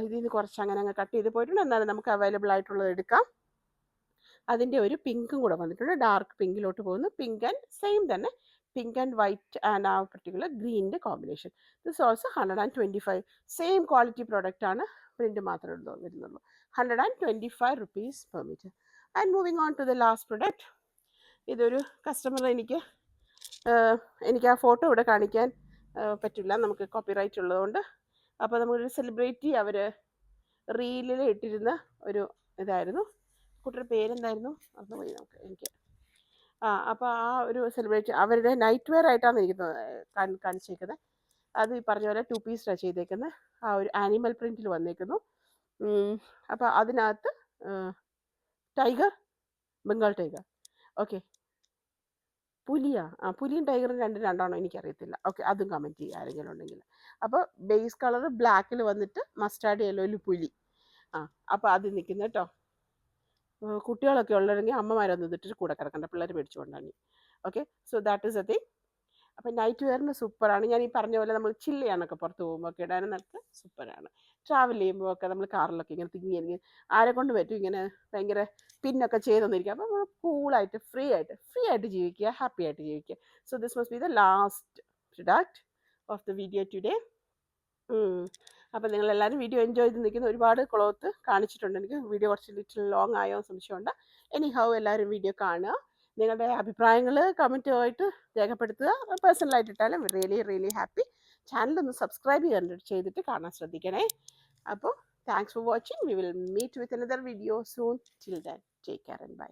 ഇതിൽ നിന്ന് കുറച്ച് അങ്ങനെ കട്ട് ചെയ്ത് പോയിട്ടുണ്ട്. എന്നാലും നമുക്ക് അവൈലബിൾ ആയിട്ടുള്ളത് എടുക്കാം. അതിൻ്റെ ഒരു പിങ്കും കൂടെ വന്നിട്ടുണ്ട്, ഡാർക്ക് പിങ്കിലോട്ട് പോകുന്നു. പിങ്ക് ആൻഡ് സെയിം തന്നെ പിങ്ക് ആൻഡ് വൈറ്റ് ആൻഡ് ആ പെർട്ടിക്കുലർ ഗ്രീനിൻ്റെ combination. This also 125 same quality product ആണ്, പ്രിൻറ്റ് മാത്രമേ വരുന്നുള്ളൂ. 125 rupees per meter. And moving on to the last product. ഇതൊരു കസ്റ്റമർ എനിക്ക് ആ ഫോട്ടോ ഇവിടെ കാണിക്കാൻ പറ്റില്ല, നമുക്ക് കോപ്പിറൈറ്റ് ഉള്ളതുകൊണ്ട്. അപ്പോൾ നമ്മളൊരു സെലിബ്രിറ്റി അവർ റീലിൽ ഇട്ടിരുന്ന ഒരു ഇതായിരുന്നു. കുട്ടിയുടെ പേരെന്തായിരുന്നു അത് പോയി എനിക്ക്. അപ്പോൾ ആ ഒരു സെലിബ്രിറ്റി അവരുടെ നൈറ്റ് വെയർ ആയിട്ടാണ് എനിക്ക് കാണിച്ചേക്കുന്നത്. അത് ഈ പറഞ്ഞ പോലെ 2 പീസാണ് ചെയ്തേക്കുന്നത്. ആ ഒരു ആനിമൽ പ്രിൻറ്റിൽ വന്നേക്കുന്നു. അപ്പോൾ അതിനകത്ത് ടൈഗർ, ബംഗാൾ ടൈഗർ, ഓക്കെ, പുലിയാ, പുലിയും ടൈഗറും രണ്ടാണോ എനിക്കറിയത്തില്ല. ഓക്കെ, അതും കമൻറ്റ് ചെയ്യുക ആരെങ്കിലും ഉണ്ടെങ്കിൽ. അപ്പോൾ ബേസ് കളർ ബ്ലാക്കിൽ വന്നിട്ട് മസ്റ്റാർഡ് യെല്ലോയിൽ പുലി. അപ്പോൾ അത് നിൽക്കുന്നു കേട്ടോ. കുട്ടികളൊക്കെ ഉള്ളതെങ്കിൽ അമ്മമാരൊന്നും ഇതിട്ട് കൂടെ കിടക്കണ്ട, പിള്ളേർ മേടിച്ചു കൊണ്ടാണ്. Okay, so that is A thing. അപ്പം നൈറ്റ് വെയറിന് സൂപ്പറാണ്. ഞാൻ ഈ പറഞ്ഞ പോലെ നമ്മൾ ചില്ല് ചെയ്യാനൊക്കെ പുറത്ത് പോകുമ്പോൾ ഒക്കെ ഇടാനും നല്ല സൂപ്പറാണ്. ട്രാവൽ ചെയ്യുമ്പോൾ ഒക്കെ നമ്മൾ കാറിലൊക്കെ ഇങ്ങനെ തിങ്ങി ആരെ കൊണ്ട് പറ്റും ഇങ്ങനെ ഭയങ്കര പിന്നൊക്കെ ചെയ്തൊന്നിരിക്കുക. അപ്പം നമ്മൾ കൂളായിട്ട് ഫ്രീ ആയിട്ട് ജീവിക്കുക, ഹാപ്പി ആയിട്ട് ജീവിക്കുക. So this must be the last product of the video today. അപ്പം നിങ്ങളെല്ലാവരും വീഡിയോ എൻജോയ് ചെയ്ത് നിൽക്കുന്ന ഒരുപാട് ക്ലോത്ത് കാണിച്ചിട്ടുണ്ട്. എനിക്ക് വീഡിയോ കുറച്ച് ലിറ്റിൽ ലോങ് ആയോ സംശയമുണ്ട്. എനി ഹൗ എല്ലാവരും വീഡിയോ കാണുക. നിങ്ങളുടെ അഭിപ്രായങ്ങൾ കമൻറ്റുമായിട്ട് രേഖപ്പെടുത്തുക. പേഴ്സണലായിട്ട് ഇട്ടാലും റിയലി ഹാപ്പി. ചാനലൊന്ന് സബ്സ്ക്രൈബ് ചെയ്തിട്ട് കാണാൻ ശ്രദ്ധിക്കണേ. അപ്പോൾ thanks for watching. We will meet with another video soon. Till then take care and by.